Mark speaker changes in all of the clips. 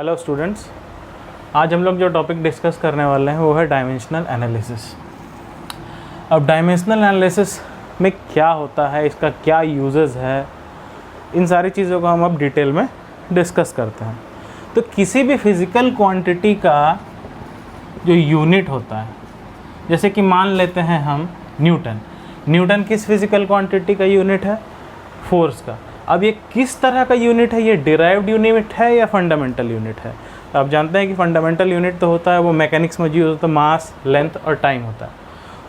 Speaker 1: Hello students, आज हम लोग जो टॉपिक डिस्कस करने वाले हैं वो है डायमेंशनल एनालिसिस। अब डायमेंशनल एनालिसिस में क्या होता है, इसका क्या यूजेस है, इन सारी चीज़ों को हम अब डिटेल में डिस्कस करते हैं। तो किसी भी फिज़िकल क्वांटिटी का जो यूनिट होता है, जैसे कि मान लेते हैं हम न्यूटन किस फिज़िकल क्वांटिटी का यूनिट है? फोर्स का। अब ये किस तरह का यूनिट है? ये डिराइव्ड यूनिट है या फंडामेंटल यूनिट है? तो आप जानते हैं कि फंडामेंटल यूनिट तो होता है वो मैकेनिक्स में यूज होता है, मास, लेंथ और टाइम होता है,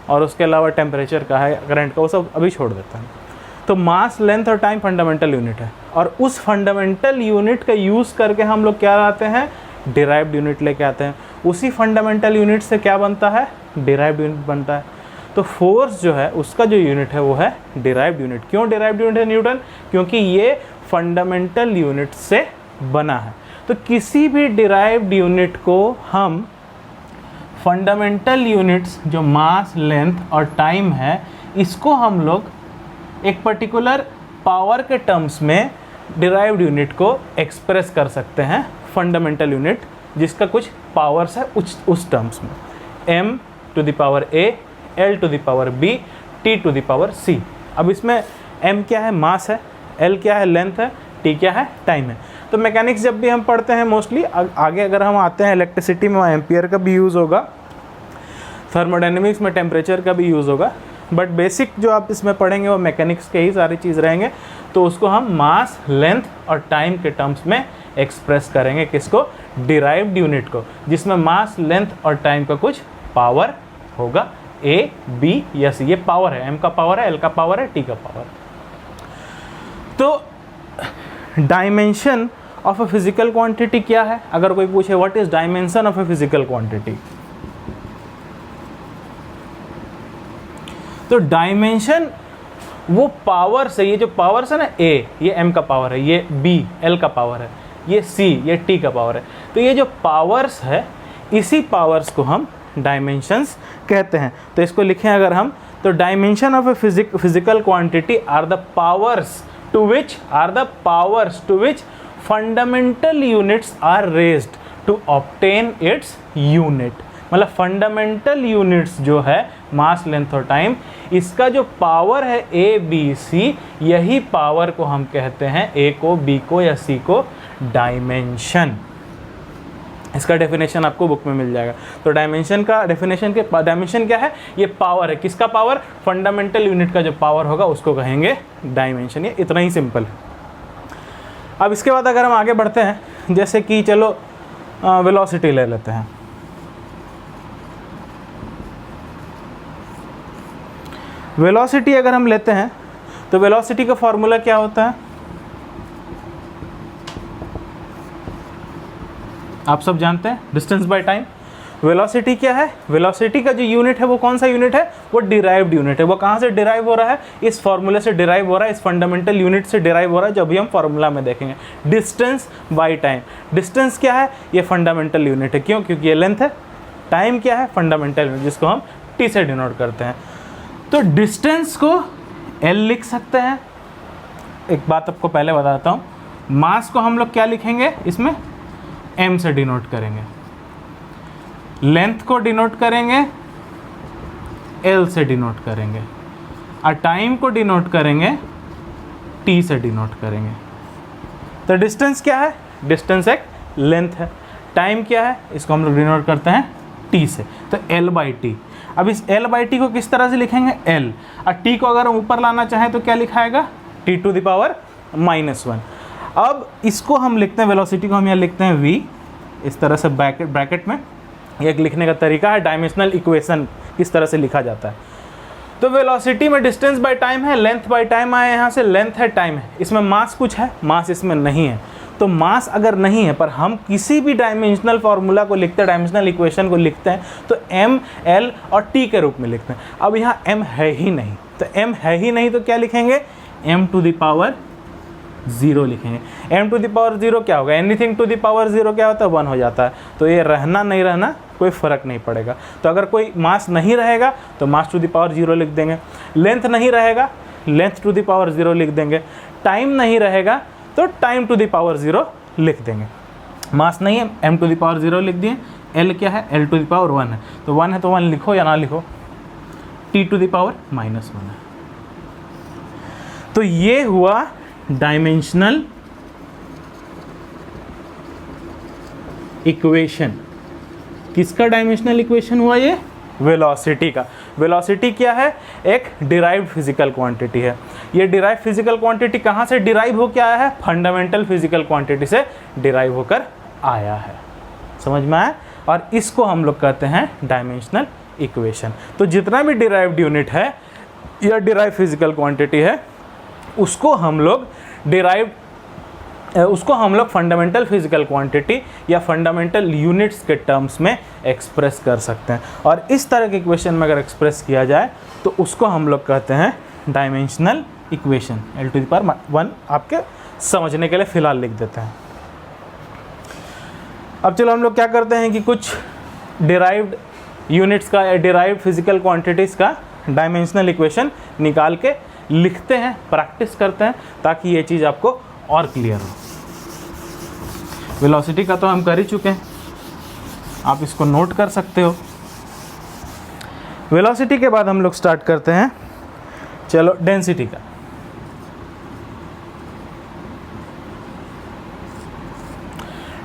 Speaker 1: और उसके अलावा टेम्परेचर का है, करंट का, वो सब अभी छोड़ देता है। तो मास, लेंथ और टाइम फंडामेंटल यूनिट है, और उस फंडामेंटल यूनिट का यूज़ करके हम लोग क्या लाते हैं? डिराइव्ड यूनिट लेके आते हैं। उसी फंडामेंटल यूनिट से क्या बनता है? डिराइव्ड यूनिट बनता है। तो फोर्स जो है उसका जो यूनिट है वो है डिराइव्ड यूनिट। क्यों डिराइव्ड यूनिट है न्यूटन? क्योंकि ये फंडामेंटल यूनिट से बना है। तो किसी भी डिराइव्ड यूनिट को हम फंडामेंटल यूनिट्स जो मास, लेंथ और टाइम है, इसको हम लोग एक पर्टिकुलर पावर के टर्म्स में डिराइव्ड यूनिट को एक्सप्रेस कर सकते हैं। फंडामेंटल यूनिट जिसका कुछ पावर्स है उस टर्म्स में, m to the power a, l to the power b, t to the power c। अब इसमें m क्या है? मास है, l क्या है? लेंथ है, t क्या है? टाइम है। तो मैकेनिक्स जब भी हम पढ़ते हैं मोस्टली, आगे अगर हम आते हैं इलेक्ट्रिसिटी में एम्पियर का भी यूज़ होगा, थर्मोडायनेमिक्स में टेम्परेचर का भी यूज़ होगा, बट बेसिक जो आप इसमें पढ़ेंगे वो मैकेनिक्स के ही सारी चीज़ रहेंगे। तो उसको हम मास, लेंथ और टाइम के टर्म्स में एक्सप्रेस करेंगे। किसको? डिराइव्ड यूनिट को, जिसमें मास, लेंथ और टाइम का कुछ पावर होगा, A, B या C। ये पावर है, M का पावर है, L का पावर है, T का पावर। तो dimension of a physical quantity क्या है? अगर कोई पूछे what is dimension of a physical quantity, तो डायमेंशन वो पावर से, ये जो पावर्स है ना, A ये M का पावर है, ये B L का पावर है, ये C ये T का पावर है। तो ये जो पावर्स है, इसी पावर्स को हम डायमेंशंस कहते हैं। तो इसको लिखें अगर हम, तो dimension of a physical quantity are the powers to which fundamental units are raised to obtain its unit. मतलब फंडामेंटल यूनिट्स जो है मास, लेंथ और टाइम, इसका जो पावर है A, B, C, यही पावर को हम कहते हैं, A को, B को या C को डायमेंशन। इसका डेफिनेशन आपको बुक में मिल जाएगा। तो डायमेंशन का डेफिनेशन डायमेंशन क्या है? ये पावर है। किसका पावर? फंडामेंटल यूनिट का जो पावर होगा उसको कहेंगे डायमेंशन। ये इतना ही सिंपल है। अब इसके बाद अगर हम आगे बढ़ते हैं, जैसे कि चलो वेलोसिटी ले लेते हैं। वेलोसिटी अगर हम लेते हैं तो वेलोसिटी का फॉर्मूला क्या होता है? आप सब जानते हैं, डिस्टेंस बाय टाइम। वेलोसिटी क्या है? वेलोसिटी का जो यूनिट है वो कौन सा यूनिट है? वो डिराइव्ड यूनिट है। वो कहाँ से डिराइव हो रहा है? इस फॉर्मूले से डिराइव हो रहा है, इस फंडामेंटल यूनिट से डिराइव हो रहा है, जो अभी हम फॉर्मूला में देखेंगे। Distance by time. डिस्टेंस क्या है? ये फंडामेंटल यूनिट है। क्यों? क्योंकि ये लेंथ है। टाइम क्या है? फंडामेंटल यूनिट, जिसको हम टी से डिनोट करते हैं। तो डिस्टेंस को L लिख सकते हैं। एक बात आपको पहले बताता हूँ, मास को हम लोग क्या लिखेंगे? इसमें M से डिनोट करेंगे। लेंथ को डिनोट करेंगे L से डिनोट करेंगे, और टाइम को डिनोट करेंगे T से डिनोट करेंगे। तो डिस्टेंस क्या है? डिस्टेंस एक लेंथ है। टाइम क्या है? इसको हम लोग डिनोट करते हैं T से, तो L/T। अब इस L/T को किस तरह से लिखेंगे? L, और T को अगर हम ऊपर लाना चाहें तो क्या लिखाएगा? T to the power -1। अब इसको हम लिखते हैं, वेलोसिटी को हम यहाँ लिखते हैं V, इस तरह से ब्रैकेट में। एक लिखने का तरीका है, डायमेंशनल इक्वेशन किस तरह से लिखा जाता है। तो वेलोसिटी में डिस्टेंस बाय टाइम है, लेंथ बाय टाइम आए, यहाँ से लेंथ है, टाइम है। इसमें मास कुछ है? मास इसमें नहीं है। तो मास अगर नहीं है, पर हम किसी भी डायमेंशनल फार्मूला को लिखते हैं, डायमेंशनल इक्वेशन को लिखते हैं, तो M, L और T के रूप में लिखते हैं। अब यहाँ M है ही नहीं, तो M है ही नहीं तो क्या लिखेंगे? M टू द पावर 0 लिखेंगे। M टू द पावर 0 क्या होगा? एनीथिंग टू द पावर 0 क्या होता है? 1 हो जाता है। तो ये रहना नहीं रहना कोई फ़र्क नहीं पड़ेगा। तो अगर कोई मास नहीं रहेगा तो मास टू द पावर 0 लिख देंगे। लेंथ नहीं रहेगा, लेंथ टू द पावर 0 लिख देंगे। टाइम नहीं रहेगा तो टाइम टू द पावर 0 लिख देंगे। मास नहीं है, m टू द पावर 0 लिख दिए, l क्या है, l टू द पावर 1 है, तो 1 है तो 1 लिखो या ना लिखो, t टू द पावर -1 है। तो ये हुआ डायमेंशनल इक्वेशन। किसका डायमेंशनल इक्वेशन हुआ ये? वेलोसिटी का। वेलोसिटी क्या है? एक डिराइव्ड फिजिकल क्वांटिटी है। ये डिराइव फिजिकल क्वांटिटी कहाँ से डिराइव होकर आया है? फंडामेंटल फिजिकल क्वांटिटी से डिराइव होकर आया है। समझ में आया? और इसको हम लोग कहते हैं डायमेंशनल इक्वेशन। तो जितना भी डिराइव्ड यूनिट है या डिराइव फिजिकल क्वांटिटी है, उसको हम लोग फंडामेंटल फिजिकल क्वांटिटी या फंडामेंटल यूनिट्स के टर्म्स में एक्सप्रेस कर सकते हैं। और इस तरह के इक्वेशन में अगर एक्सप्रेस किया जाए तो उसको हम लोग कहते हैं dimensional equation. l to the power 1 आपके समझने के लिए फ़िलहाल लिख देते हैं। अब चलो हम लोग क्या करते हैं कि कुछ डिराइव्ड यूनिट्स का या डिराइव्ड फिजिकल क्वांटिटीज़ का डायमेंशनल इक्वेशन निकाल के लिखते हैं, प्रैक्टिस करते हैं, ताकि ये चीज़ आपको और क्लियर हो। वेलोसिटी का तो हम कर ही चुके हैं, आप इसको नोट कर सकते हो। वेलोसिटी के बाद हम लोग स्टार्ट करते हैं, चलो डेंसिटी का।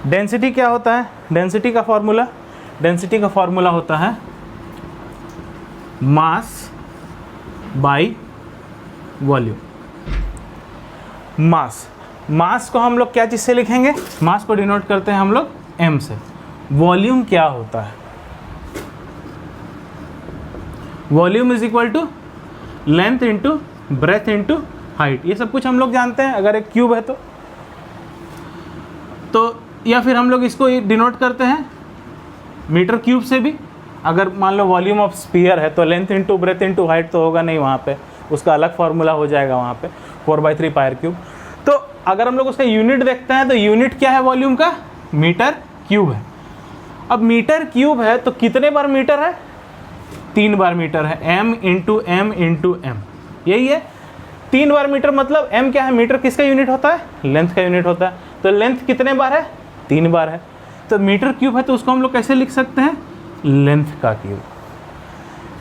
Speaker 1: डेंसिटी क्या होता है? डेंसिटी का फॉर्मूला होता है मास बाई वॉल्यूम। मास को हम लोग क्या चीज़ से लिखेंगे? मास को डिनोट करते हैं हम लोग m से। वॉल्यूम क्या होता है? Volume is equal to length into breadth into height. ये सब कुछ हम लोग जानते हैं अगर एक क्यूब है तो या फिर हम लोग इसको डिनोट करते हैं मीटर क्यूब से भी। अगर मान लो वॉल्यूम ऑफ स्फीयर है तो length into breadth into height तो होगा नहीं, वहाँ पे उसका अलग फार्मूला हो जाएगा, वहाँ पे 4/3 पायर क्यूब। तो अगर हम लोग उसका यूनिट देखते हैं तो यूनिट क्या है वॉल्यूम का? मीटर क्यूब है। अब मीटर क्यूब है तो कितने बार मीटर है? 3 बार मीटर है, m into M into M, यही है 3 बार मीटर। मतलब m क्या है? मीटर किसका यूनिट होता है? लेंथ का यूनिट होता है। तो लेंथ कितने बार है? 3 बार है। तो मीटर क्यूब है तो उसको हम लोग कैसे लिख सकते हैं? लेंथ का क्यूब।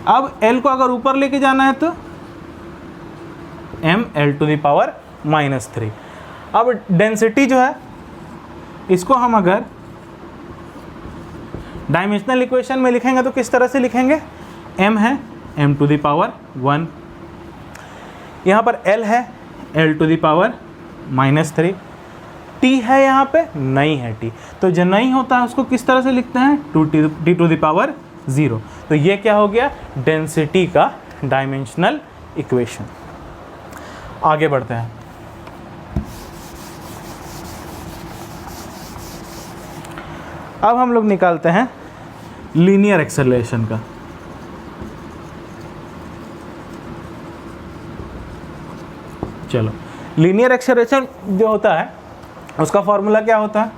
Speaker 1: अब l को अगर ऊपर लेके जाना है तो m l to the power -3। अब डेंसिटी जो है इसको हम अगर डायमेंशनल इक्वेशन में लिखेंगे तो किस तरह से लिखेंगे? m है m टू द पावर 1, यहाँ पर l है l to the power -3, t है यहाँ पे नहीं है t, तो जो नहीं होता है उसको किस तरह से लिखते हैं? t to the power 0। तो ये क्या हो गया? डेंसिटी का डायमेंशनल इक्वेशन। आगे बढ़ते हैं। अब हम लोग निकालते हैं लीनियर एक्सेलरेशन का। चलो, लीनियर एक्सेलरेशन जो होता है उसका फॉर्मूला क्या होता है?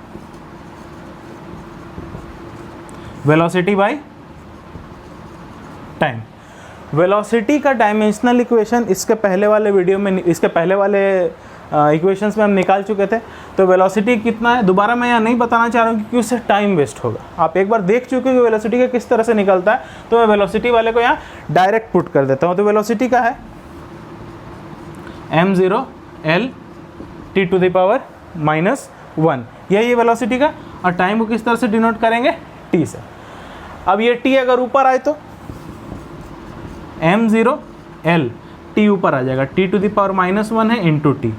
Speaker 1: Velocity by time. वेलोसिटी का डायमेंशनल इक्वेशन इसके पहले वाले वीडियो में, इसके पहले वाले इक्वेशंस में हम निकाल चुके थे। तो वेलोसिटी कितना है दोबारा मैं यहाँ नहीं बताना चाह रहा हूँ क्योंकि उससे टाइम वेस्ट होगा। आप एक बार देख चुके हो वेलोसिटी का किस तरह से निकलता है, तो मैं वेलोसिटी वाले को यहाँ डायरेक्ट पुट कर देता हूँ। तो वेलोसिटी का है m0 l t to the power -1, यही है वेलोसिटी का। और टाइम को किस तरह से डिनोट करेंगे? t से। अब ये t अगर ऊपर आए तो m0 l t ऊपर आ जाएगा, t टू द पावर -1 है इंटू टी।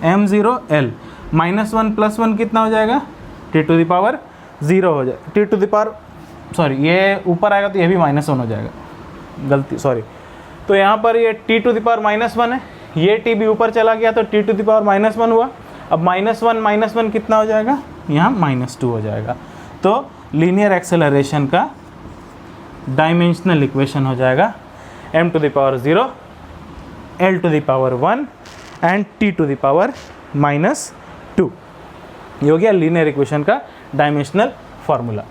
Speaker 1: m0 l -1 + 1 कितना हो जाएगा? t टू द पावर 0 हो जाएगा। t to the power sorry ये ऊपर आएगा तो ये भी -1 हो जाएगा, गलती सॉरी। तो यहाँ पर ये t टू द पावर -1 है, ये t भी ऊपर चला गया तो t टू द पावर -1 हुआ। अब -1 कितना हो जाएगा? यहाँ -2 हो जाएगा। तो लीनियर एक्सेलरेशन का डायमेंशनल इक्वेशन हो जाएगा m to the power 0 l to the power 1 and t to the power -2। ये हो गया लीनियर इक्वेशन का डायमेंशनल फॉर्मूला।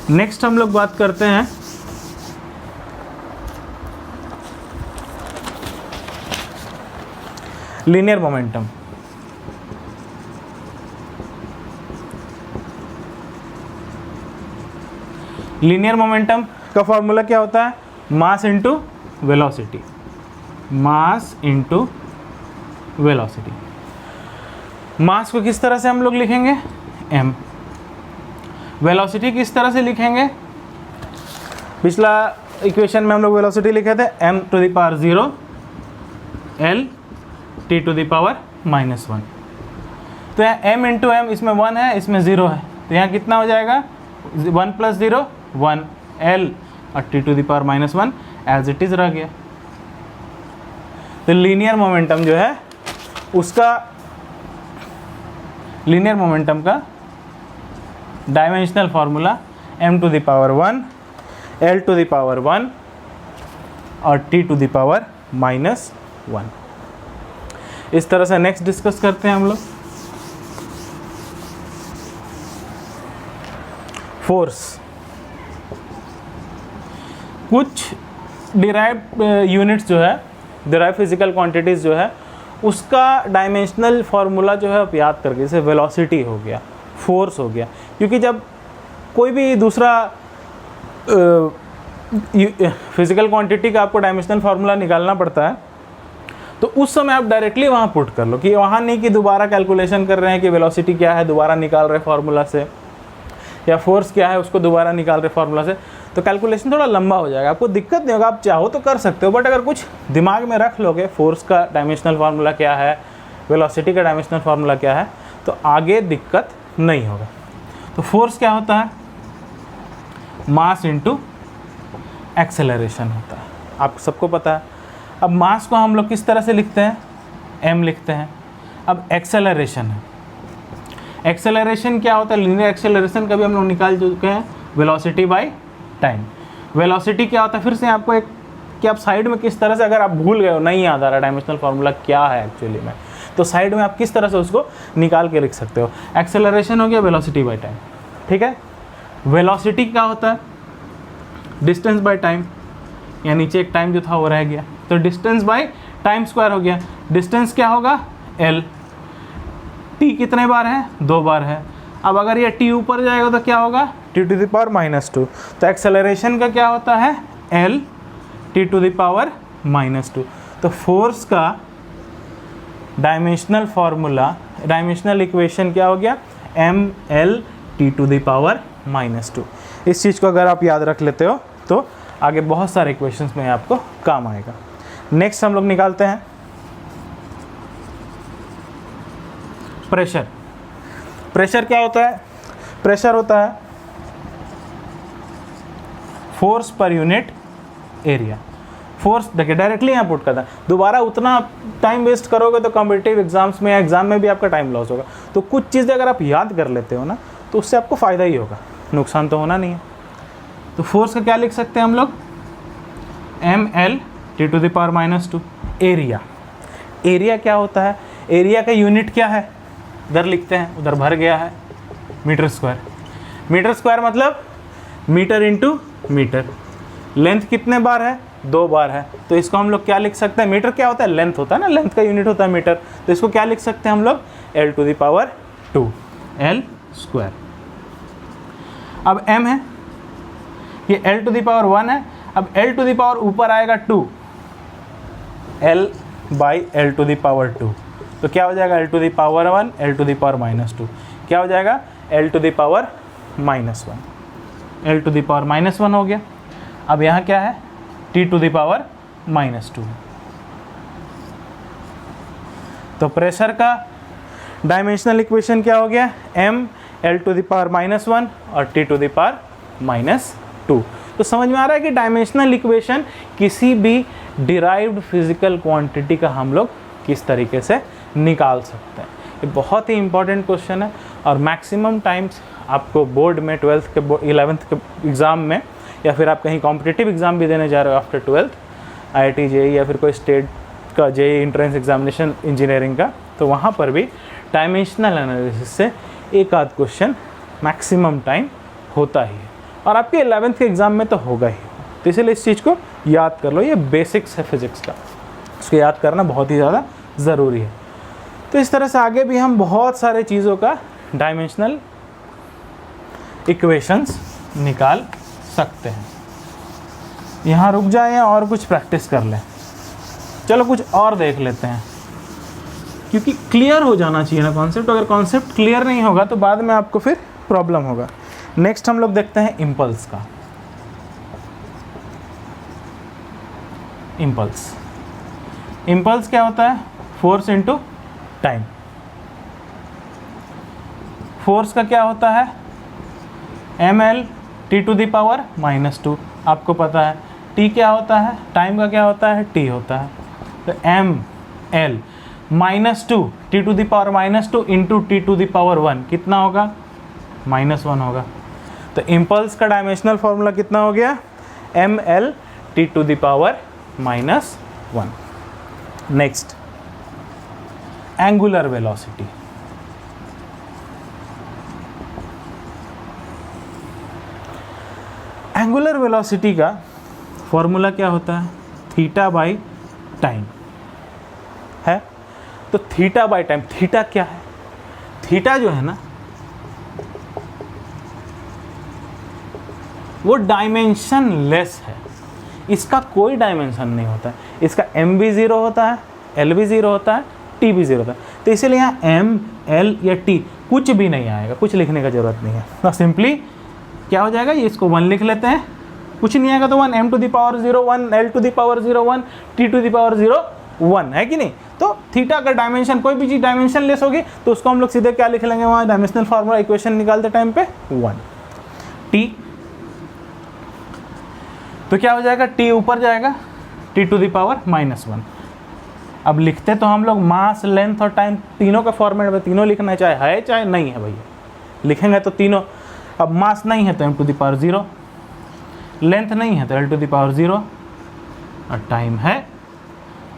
Speaker 1: नेक्स्ट हम लोग बात करते हैं लीनियर मोमेंटम। लीनियर मोमेंटम का फॉर्मूला क्या होता है? Mass into velocity, mass into velocity. Mass को किस तरह से हम लोग लिखेंगे? m। वेलोसिटी किस तरह से लिखेंगे? पिछला इक्वेशन में हम लोग वेलोसिटी लिखे थे m⁻0 l t⁻⁻1। तो यहाँ m इंटू एम, इसमें 1 है, इसमें 0 है, तो यहाँ कितना हो जाएगा? 1 + 0 1 l और t⁻⁻1 एज इट इज़ रह गया। तो लीनियर मोमेंटम जो है उसका, लीनियर मोमेंटम का डायमेंशनल फार्मूला m⁻1 l⁻1 और t⁻⁻1। इस तरह से नेक्स्ट डिस्कस करते हैं हम लोग फोर्स। कुछ डिराइव्ड यूनिट्स जो है, डिराइव फिजिकल क्वांटिटीज़ जो है, उसका डायमेंशनल फार्मूला जो है आप याद करके, जैसे वेलोसिटी हो गया, फोर्स हो गया, क्योंकि जब कोई भी दूसरा फिजिकल क्वांटिटी का आपको डायमेंशनल फार्मूला निकालना पड़ता है, तो उस समय आप डायरेक्टली वहाँ पुट कर लो, कि वहाँ नहीं कि दोबारा कैलकुलेशन कर रहे हैं कि वेलोसिटी क्या है दोबारा निकाल रहे फार्मूला से, या फोर्स क्या है उसको दोबारा निकाल रहे फार्मूला से, तो कैलकुलेशन थोड़ा लंबा हो जाएगा। आपको दिक्कत नहीं होगा, आप चाहो तो कर सकते हो, बट अगर कुछ दिमाग में रख लोगे फोर्स का डायमेंशनल फार्मूला क्या है, वेलोसिटी का डायमेंशनल फार्मूला क्या है, तो आगे दिक्कत नहीं होगा। तो फोर्स क्या होता है? मास इंटू एक्सेलरेशन होता है, आप सबको पता है। अब मास को हम लोग किस तरह से लिखते हैं? m लिखते हैं। अब एक्सेलरेशन है, एक्सेलरेशन क्या होता है? लीनियर एक्सेलरेशन कभी हम लोग निकाल चुके हैं, वेलोसिटी बाय टाइम। वेलोसिटी क्या होता है? फिर से आपको एक, कि आप साइड में किस तरह से, अगर आप भूल गए हो, नहीं याद आ रहा डायमेंशनल फार्मूला क्या है एक्चुअली में, तो साइड में आप किस तरह से उसको निकाल के लिख सकते हो। एक्सेलरेशन हो गया वेलोसिटी बाय टाइम, ठीक है। वेलोसिटी क्या होता है? डिस्टेंस बाय टाइम, या नीचे एक टाइम जो था वो रह गया, तो डिस्टेंस बाय टाइम स्क्वायर हो गया। डिस्टेंस क्या होगा? l। t कितने बार है? 2 बार है। अब अगर ये t ऊपर जाएगा तो क्या होगा? t⁻⁻2। तो एक्सेलरेशन का क्या होता है? l t⁻⁻2। तो फोर्स का डायमेंशनल फार्मूला, डायमेंशनल इक्वेशन क्या हो गया? ml t⁻⁻2। इस चीज़ को अगर आप याद रख लेते हो तो आगे बहुत सारे इक्वेशंस में आपको काम आएगा। नेक्स्ट हम लोग निकालते हैं प्रेशर। प्रेशर क्या होता है? प्रेशर होता है force per unit area. Force देखिए डायरेक्टली यहाँ पुट करता है, दोबारा उतना टाइम वेस्ट करोगे तो कॉम्पिटिटिव एग्जाम्स में या एग्जाम में भी आपका टाइम लॉस होगा। तो कुछ चीज़ें अगर आप याद कर लेते हो ना, तो उससे आपको फ़ायदा ही होगा, नुकसान तो होना नहीं है। तो फोर्स का क्या लिख सकते हैं हम लोग? ml t⁻⁻2। एरिया, एरिया क्या होता है? एरिया का यूनिट क्या है? इधर लिखते हैं, उधर भर गया है, मीटर स्क्वायर। मीटर स्क्वायर मतलब मीटर इंटू मीटर। लेंथ कितने बार है? 2 बार है, तो इसको हम लोग क्या लिख सकते हैं? मीटर क्या होता है? लेंथ होता है ना, लेंथ का यूनिट होता है मीटर, तो इसको क्या लिख सकते हैं हम लोग? l⁻², l square. अब m है, ये l⁻1 है। अब l⁻ ऊपर आएगा 2, l/l⁻2, तो क्या हो जाएगा? l⁻1 l⁻−2, क्या हो जाएगा? l⁻−1, l⁻−1 हो गया। अब यहाँ क्या है? t⁻−2। तो प्रेशर का डायमेंशनल इक्वेशन क्या हो गया? m l⁻−1 और t⁻−2। तो समझ में आ रहा है कि डायमेंशनल इक्वेशन किसी भी डिराइव्ड फिजिकल क्वांटिटी का हम लोग किस तरीके से निकाल सकते हैं। ये बहुत ही इंपॉर्टेंट क्वेश्चन है, और मैक्सिमम टाइम्स आपको बोर्ड में 12th के 11th के एग्ज़ाम में, या फिर आप कहीं कॉम्पिटिटिव एग्ज़ाम भी देने जा रहे हो आफ्टर 12th, IIT JEE या फिर कोई स्टेट का JEE एंट्रेंस एग्जामिनेशन इंजीनियरिंग का, तो वहाँ पर भी डायमेंशनल एनालिसिस से एक आध क्वेश्चन मैक्सिमम टाइम होता ही है, और आपके 11th के एग्ज़ाम में तो होगा ही। तो इसलिए इस चीज़ को याद कर लो, ये बेसिक्स है फिज़िक्स का, इसको याद करना बहुत ही ज़्यादा ज़रूरी है। तो इस तरह से आगे भी हम बहुत सारे चीज़ों का डायमेंशनल इक्वेशंस निकाल सकते हैं। यहाँ रुक जाए या और कुछ प्रैक्टिस कर लें? चलो कुछ और देख लेते हैं, क्योंकि क्लियर हो जाना चाहिए ना कॉन्सेप्ट। अगर कॉन्सेप्ट क्लियर नहीं होगा तो बाद में आपको फिर प्रॉब्लम होगा। नेक्स्ट हम लोग देखते हैं इम्पल्स का। इम्पल्स क्या होता है? Force into time. फोर्स का क्या होता है? ml t⁻⁻²। आपको पता है t क्या होता है, टाइम का क्या होता है, t होता है। तो ml -2 t⁻⁻² इंटू t⁻1 कितना होगा? -1 होगा। तो इम्पल्स का डायमेंशनल फॉर्मूला कितना हो गया? ml t⁻⁻1। Next, angular velocity. Angular velocity का फॉर्मूला क्या होता है? थीटा बाई टाइम है। तो थीटा बाई टाइम, थीटा क्या है? थीटा जो है ना वो डायमेंशन लेस है, इसका कोई डायमेंशन नहीं होता है। इसका m भी 0 होता है, l भी 0 होता है, t भी 0 होता है। तो इसीलिए यहाँ m, l या t कुछ भी नहीं आएगा, कुछ लिखने का जरूरत नहीं है। तो सिंपली क्या हो जाएगा, ये इसको 1 लिख लेते हैं। कुछ नहीं आएगा तो 1, m⁻⁻⁴ 1, l⁻⁴ 1, t⁻⁴ 1 है कि नहीं। तो थीटा का डायमेंशन, कोई भी चीज़ डायमेंशन लेस होगी तो उसको हम लोग सीधे क्या लिख लेंगे, वहाँ डायमेंशनल फार्मूला इक्वेशन निकालते टाइम पे 1 t। तो क्या हो जाएगा, t ऊपर जाएगा, t⁻⁻1। अब लिखते तो हम लोग मास, लेंथ और टाइम तीनों के फॉर्मेट में, तीनों लिखना है चाहे नहीं है भैया, लिखेंगे तो तीनों। अब मास नहीं है तो m⁻⁻�0, लेंथ नहीं है तो l⁻⁻�0 और टाइम है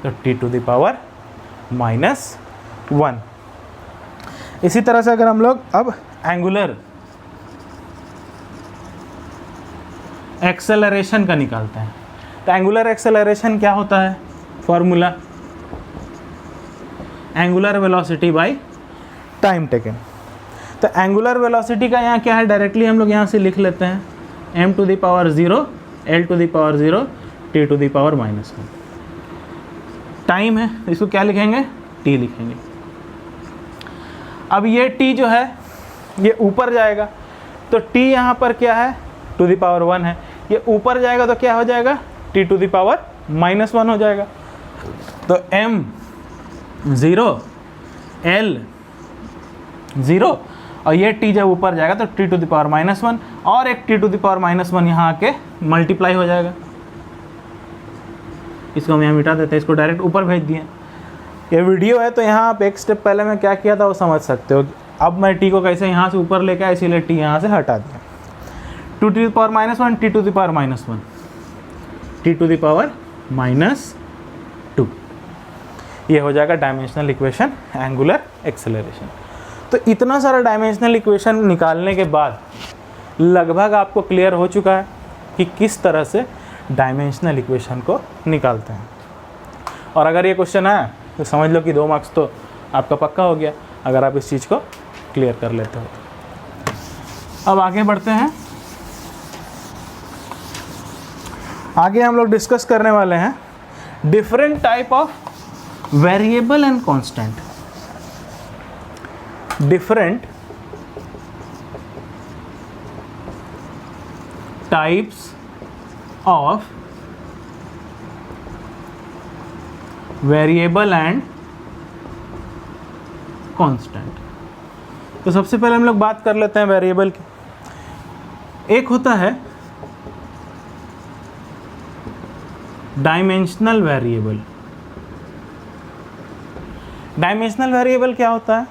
Speaker 1: तो t⁻⁻1। इसी तरह से अगर हम लोग अब एंगुलर एक्सेलरेशन का निकालते हैं, तो एंगुलर एक्सेलरेशन क्या होता है? Formula angular velocity by time taken. तो एंगुलर वेलोसिटी का यहाँ क्या है, डायरेक्टली हम लोग यहाँ से लिख लेते हैं m⁻�0, l⁻�0, t⁻⁻1। टाइम है, इसको क्या लिखेंगे, t लिखेंगे। अब ये t जो है ये ऊपर जाएगा, तो t यहाँ पर क्या है, ⁻1 है। ये ऊपर जाएगा तो क्या हो जाएगा, t⁻⁻1 हो जाएगा। तो m 0, l 0 और ये t जब ऊपर जाएगा तो t⁻⁻1 और एक t⁻⁻1 यहाँ आके मल्टीप्लाई हो जाएगा। इसको हम यहाँ मिटा देते हैं, इसको डायरेक्ट ऊपर भेज दिए। ये वीडियो है तो यहाँ आप एक स्टेप पहले मैं क्या किया था वो समझ सकते हो। अब मैं t को कैसे यहाँ से ऊपर लेके आया, इसीलिए t यहाँ से हटा दिया। t⁻⁻1 t⁻⁻2 ये हो जाएगा डायमेंशनल इक्वेशन एंगुलर एक्सेलरेशन। तो इतना सारा डायमेंशनल इक्वेशन निकालने के बाद लगभग आपको क्लियर हो चुका है कि किस तरह से डायमेंशनल इक्वेशन को निकालते हैं। और अगर ये क्वेश्चन आया तो समझ लो कि 2 मार्क्स तो आपका पक्का हो गया, अगर आप इस चीज़ को क्लियर कर लेते हो। अब आगे बढ़ते हैं। आगे हम लोग डिस्कस करने वाले हैं different type of variable and constant. Different types of variable and constant. तो सबसे पहले हम लोग बात कर लेते हैं वेरिएबल की। एक होता है डायमेंशनल वेरिएबल। डायमेंशनल वेरिएबल क्या होता है,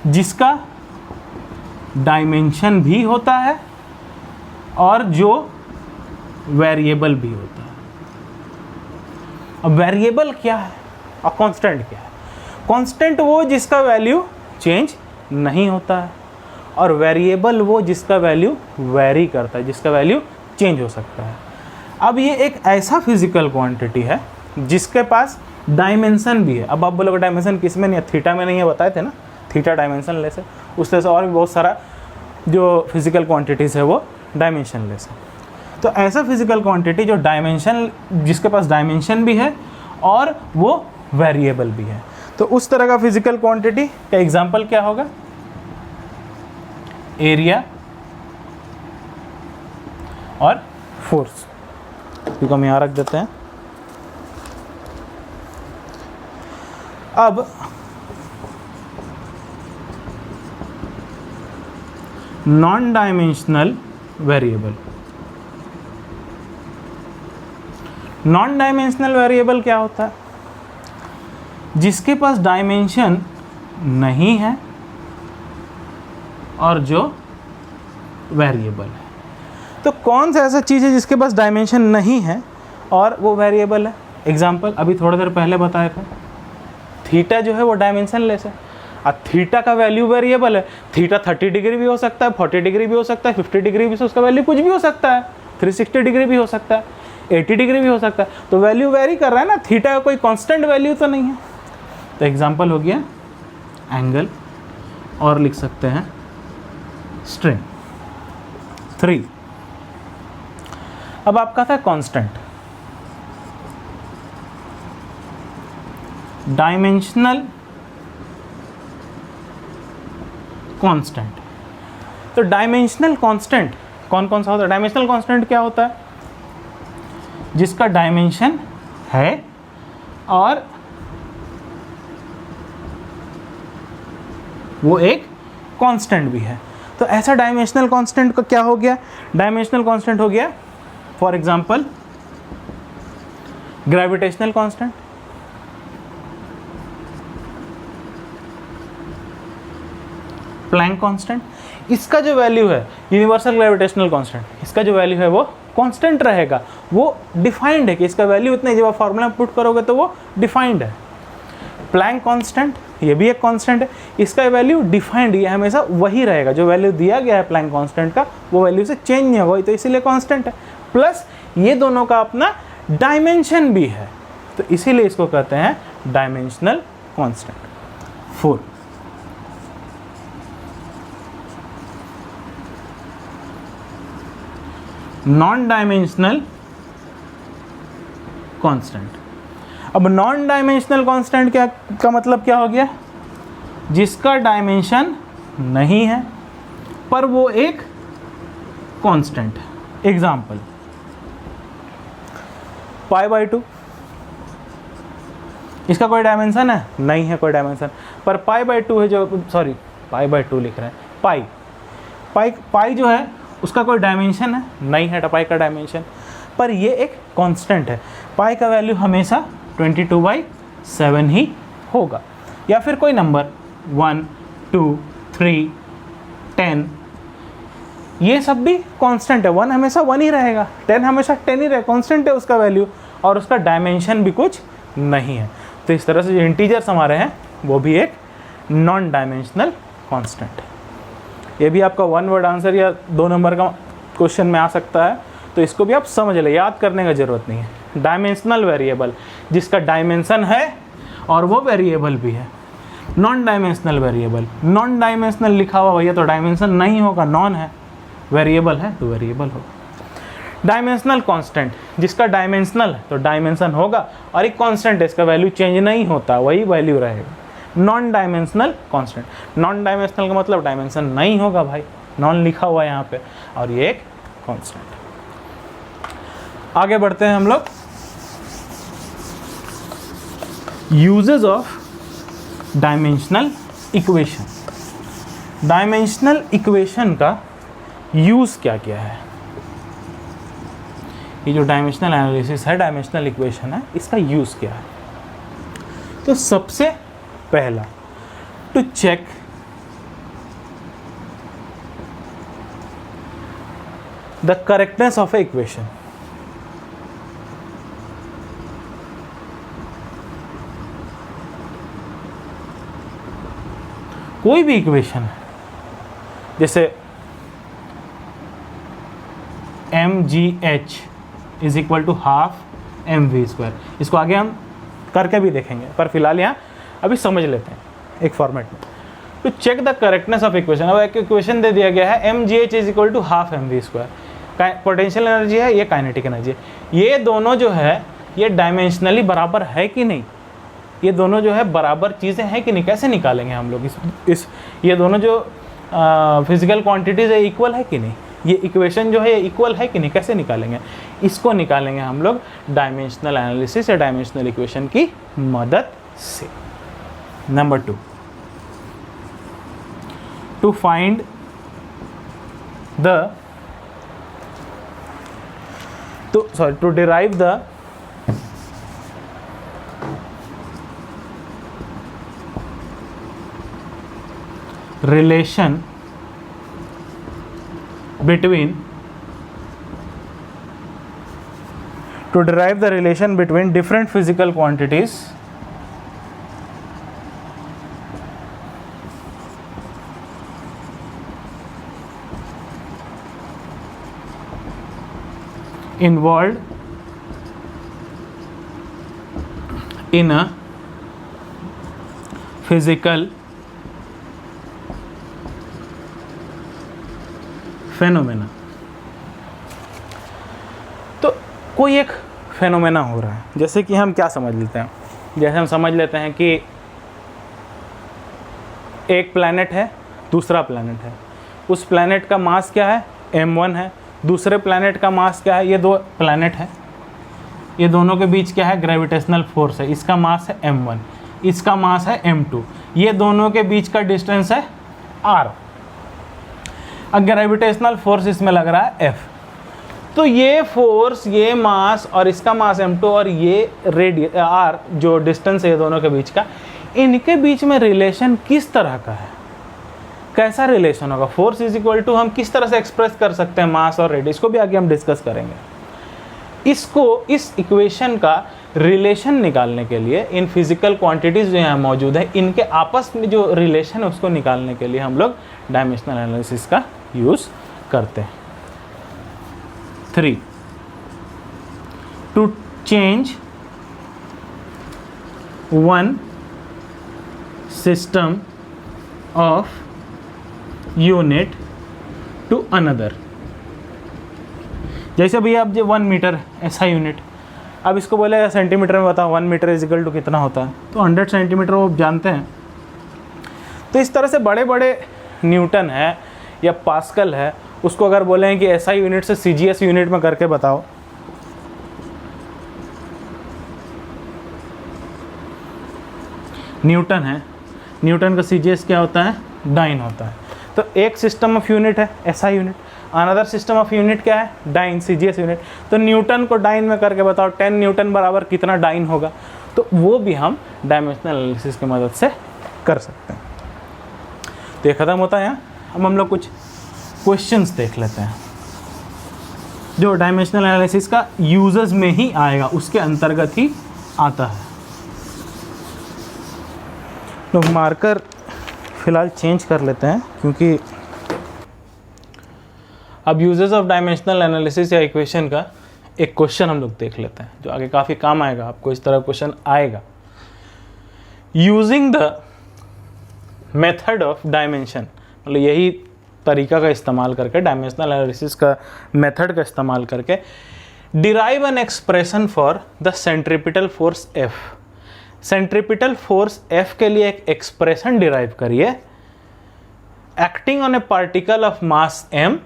Speaker 1: जिसका डायमेंशन भी होता है और जो वेरिएबल भी होता है। अब वेरिएबल क्या है और कांस्टेंट क्या है? कांस्टेंट वो जिसका वैल्यू चेंज नहीं होता है, और वेरिएबल वो जिसका वैल्यू वेरी करता है, जिसका वैल्यू चेंज हो सकता है। अब ये एक ऐसा फिजिकल क्वांटिटी है जिसके पास डायमेंशन भी है। अब आप बोलोगे डायमेंशन किस में नहीं है, थीटा में नहीं है, बताए थे ना, थीटा डायमेंशन लेस है। उस तरह से और भी बहुत सारा जो फिजिकल क्वांटिटीज़ है वो डायमेंशनलेस है। तो ऐसा फिजिकल क्वांटिटी जो डायमेंशन, जिसके पास डायमेंशन भी है और वो वेरिएबल भी है, तो उस तरह का फिजिकल क्वांटिटी का एग्जांपल क्या होगा? एरिया और फोर्स, क्योंकि हम यहां रख देते हैं। अब non dimensional variable, non dimensional variable क्या होता है? जिसके पास डायमेंशन नहीं है और जो वेरिएबल है। तो कौन सा ऐसा चीज़ है जिसके पास डायमेंशन नहीं है और वो वेरिएबल है? एग्जाम्पल अभी थोड़ी देर पहले बताया था, थीटा जो है वो डायमेंशनलेस है। अब थीटा का वैल्यू वेरिएबल है, थीटा 30 डिग्री भी हो सकता है, 40 डिग्री भी हो सकता है, 50 डिग्री भी, उसका वैल्यू कुछ भी हो सकता है, 360 डिग्री भी हो सकता है, 80 डिग्री भी हो सकता है। तो वैल्यू वेरी कर रहा है ना, थीटा का कोई कांस्टेंट वैल्यू तो नहीं है। तो एग्जांपल हो गया एंगल, और लिख सकते हैं स्ट्रेन 3। अब आपका था कांस्टेंट, डायमेंशनल कांस्टेंट। तो डायमेंशनल कांस्टेंट कौन कौन सा होता है? डायमेंशनल कांस्टेंट क्या होता है? जिसका डायमेंशन है और वो एक कांस्टेंट भी है। तो ऐसा डायमेंशनल कांस्टेंट का क्या हो गया? डायमेंशनल कांस्टेंट हो गया for example gravitational constant, Planck constant. इसका जो वैल्यू है यूनिवर्सल ग्रेविटेशनल कांस्टेंट, इसका जो वैल्यू है वो कांस्टेंट रहेगा, वो डिफाइंड है कि इसका वैल्यू इतना, जब आप फॉर्मूला पुट करोगे तो वो डिफाइंड है। प्लैंक कांस्टेंट ये भी एक कांस्टेंट है, इसका वैल्यू डिफाइंड, ये हमेशा वही रहेगा, जो वैल्यू दिया गया है प्लैंक कांस्टेंट का वो वैल्यू से चेंज नहीं होगा, तो इसीलिए कांस्टेंट है। प्लस ये दोनों का अपना डायमेंशन भी है, तो इसीलिए इसको कहते हैं dimensional constant. 4 non dimensional constant. अब नॉन डायमेंशनल कांस्टेंट क्या का मतलब क्या हो गया? जिसका डायमेंशन नहीं है पर वो एक कांस्टेंट है। एग्जांपल π/2, इसका कोई डायमेंशन है? नहीं है कोई डायमेंशन, पर π/2 है, जो सॉरी π/2 लिख रहे हैं, पाई जो है उसका कोई डायमेंशन है? नहीं है पाई का डायमेंशन, पर ये एक कांस्टेंट है। पाई का वैल्यू हमेशा 22/7 ही होगा, या फिर कोई नंबर 1, 2, 3, 10, ये सब भी कांस्टेंट है। 1 हमेशा 1 ही रहेगा, 10 हमेशा 10 ही रहेगा, कांस्टेंट है उसका वैल्यू, और उसका डायमेंशन भी कुछ नहीं है। तो इस तरह से जो इंटीजर्स हमारे हैं वो भी एक नॉन डायमेंशनल कांस्टेंट है। ये भी आपका 1 वर्ड आंसर या 2 नंबर का क्वेश्चन में आ सकता है, तो इसको भी आप समझ ले, याद करने का ज़रूरत नहीं है। डायमेंशनल वेरिएबल जिसका डायमेंशन है और वो वेरिएबल भी है। Non dimensional variable, non dimensional लिखा हुआ भैया तो डायमेंशन नहीं होगा, नॉन है, वेरिएबल है तो वेरिएबल होगा। डायमेंशनल कांस्टेंट जिसका डायमेंशनल है तो डायमेंशन होगा, और एक कांस्टेंट है, इसका वैल्यू चेंज नहीं होता, वही वैल्यू रहेगा। Non dimensional constant, non dimensional का मतलब डायमेंशन नहीं होगा भाई, नॉन लिखा हुआ है यहाँ पे, और ये एक कांस्टेंट। आगे बढ़ते हैं हम लोग। Uses of dimensional equation. Dimensional equation का यूज क्या क्या है? ये जो डायमेंशनल एनालिसिस है, डायमेंशनल इक्वेशन है, इसका यूज क्या है? तो सबसे पहला, to check the correctness of a equation. कोई भी इक्वेशन है, जैसे mgh is equal to half mv², इसको आगे हम करके भी देखेंगे, पर फिलहाल यहाँ अभी समझ लेते हैं एक फॉर्मेट में। To check the correctness of equation. अब एक इक्वेशन दे दिया गया है mgh is equal to half mv²। Potential energy है, ये काइनेटिक एनर्जी है, ये दोनों जो है ये डायमेंशनली बराबर है कि नहीं, ये दोनों जो है बराबर चीज़ें हैं कि नहीं, कैसे निकालेंगे हम लोग इस ये दोनों जो फिजिकल क्वांटिटीज है इक्वल है कि नहीं, ये इक्वेशन जो है ये इक्वल है कि नहीं, कैसे निकालेंगे, इसको निकालेंगे हम लोग डायमेंशनल एनालिसिस या डायमेंशनल इक्वेशन की मदद से। नंबर 2, to find the to derive the relation between different physical quantities involved in a physical phenomena। तो कोई एक फेनोमेना हो रहा है, जैसे कि हम क्या समझ लेते हैं, जैसे हम समझ लेते हैं कि एक प्लैनेट है, दूसरा प्लैनेट है, उस प्लैनेट का मास क्या है, m1 है, दूसरे प्लैनेट का मास क्या है, ये दो प्लैनेट है, ये दोनों के बीच क्या है, ग्रेविटेशनल फोर्स है, इसका मास है m1, इसका मास है m2, ये दोनों के बीच का डिस्टेंस है r। अब ग्रेविटेशनल फोर्स इसमें लग रहा है F, तो ये फोर्स, ये मास और इसका मास m2 और ये रेडियस r जो डिस्टेंस है ये दोनों के बीच का, इनके बीच में रिलेशन किस तरह का है, कैसा रिलेशन होगा, फोर्स इज इक्वल टू हम किस तरह से एक्सप्रेस कर सकते हैं मास और रेडियस को भी आगे हम डिस्कस करेंगे। इसको इस इक्वेशन का रिलेशन निकालने के लिए इन फिजिकल क्वांटिटीज जो यहाँ मौजूद है इनके आपस में जो रिलेशन है उसको निकालने के लिए हम लोग डायमेंशनल एनालिसिस का यूज़ करते हैं। 3, to change one system of unit to another. जैसे भैया अब जो 1 मीटर ऐसा यूनिट, अब इसको बोलेगा सेंटीमीटर में बताओ 1 मीटर इज इक्वल टू कितना होता है, तो 100 सेंटीमीटर वो जानते हैं। तो इस तरह से बड़े बड़े न्यूटन है या पास्कल है, उसको अगर बोलें कि ऐसा यूनिट से CGS यूनिट में करके बताओ, न्यूटन है, न्यूटन का CGS क्या होता है, डाइन होता है। तो एक सिस्टम ऑफ यूनिट है ऐसा unit, another system of unit क्या है, डाइन, CGS यूनिट। तो न्यूटन को डाइन में करके बताओ 10 न्यूटन बराबर कितना डाइन होगा, तो वो भी हम डायमेंशनल एनालिसिस की मदद से कर सकते हैं। तो ये ख़त्म होता है यहाँ। अब हम लोग कुछ क्वेश्चंस देख लेते हैं जो डायमेंशनल एनालिसिस का यूजेस में ही आएगा, उसके अंतर्गत ही आता है। तो मार्कर फिलहाल चेंज कर लेते हैं, क्योंकि अब यूजेस ऑफ डायमेंशनल एनालिसिस या इक्वेशन का एक क्वेश्चन हम लोग देख लेते हैं जो आगे काफ़ी काम आएगा आपको। इस तरह क्वेश्चन आएगा, using the method of dimension, मतलब यही तरीका का इस्तेमाल करके, डायमेंशनल एनालिसिस का मेथड का इस्तेमाल करके, derive an expression for the centripetal force F। Centripetal force F के लिए एक एक्सप्रेशन डिराइव करिए, acting on A particle of mass m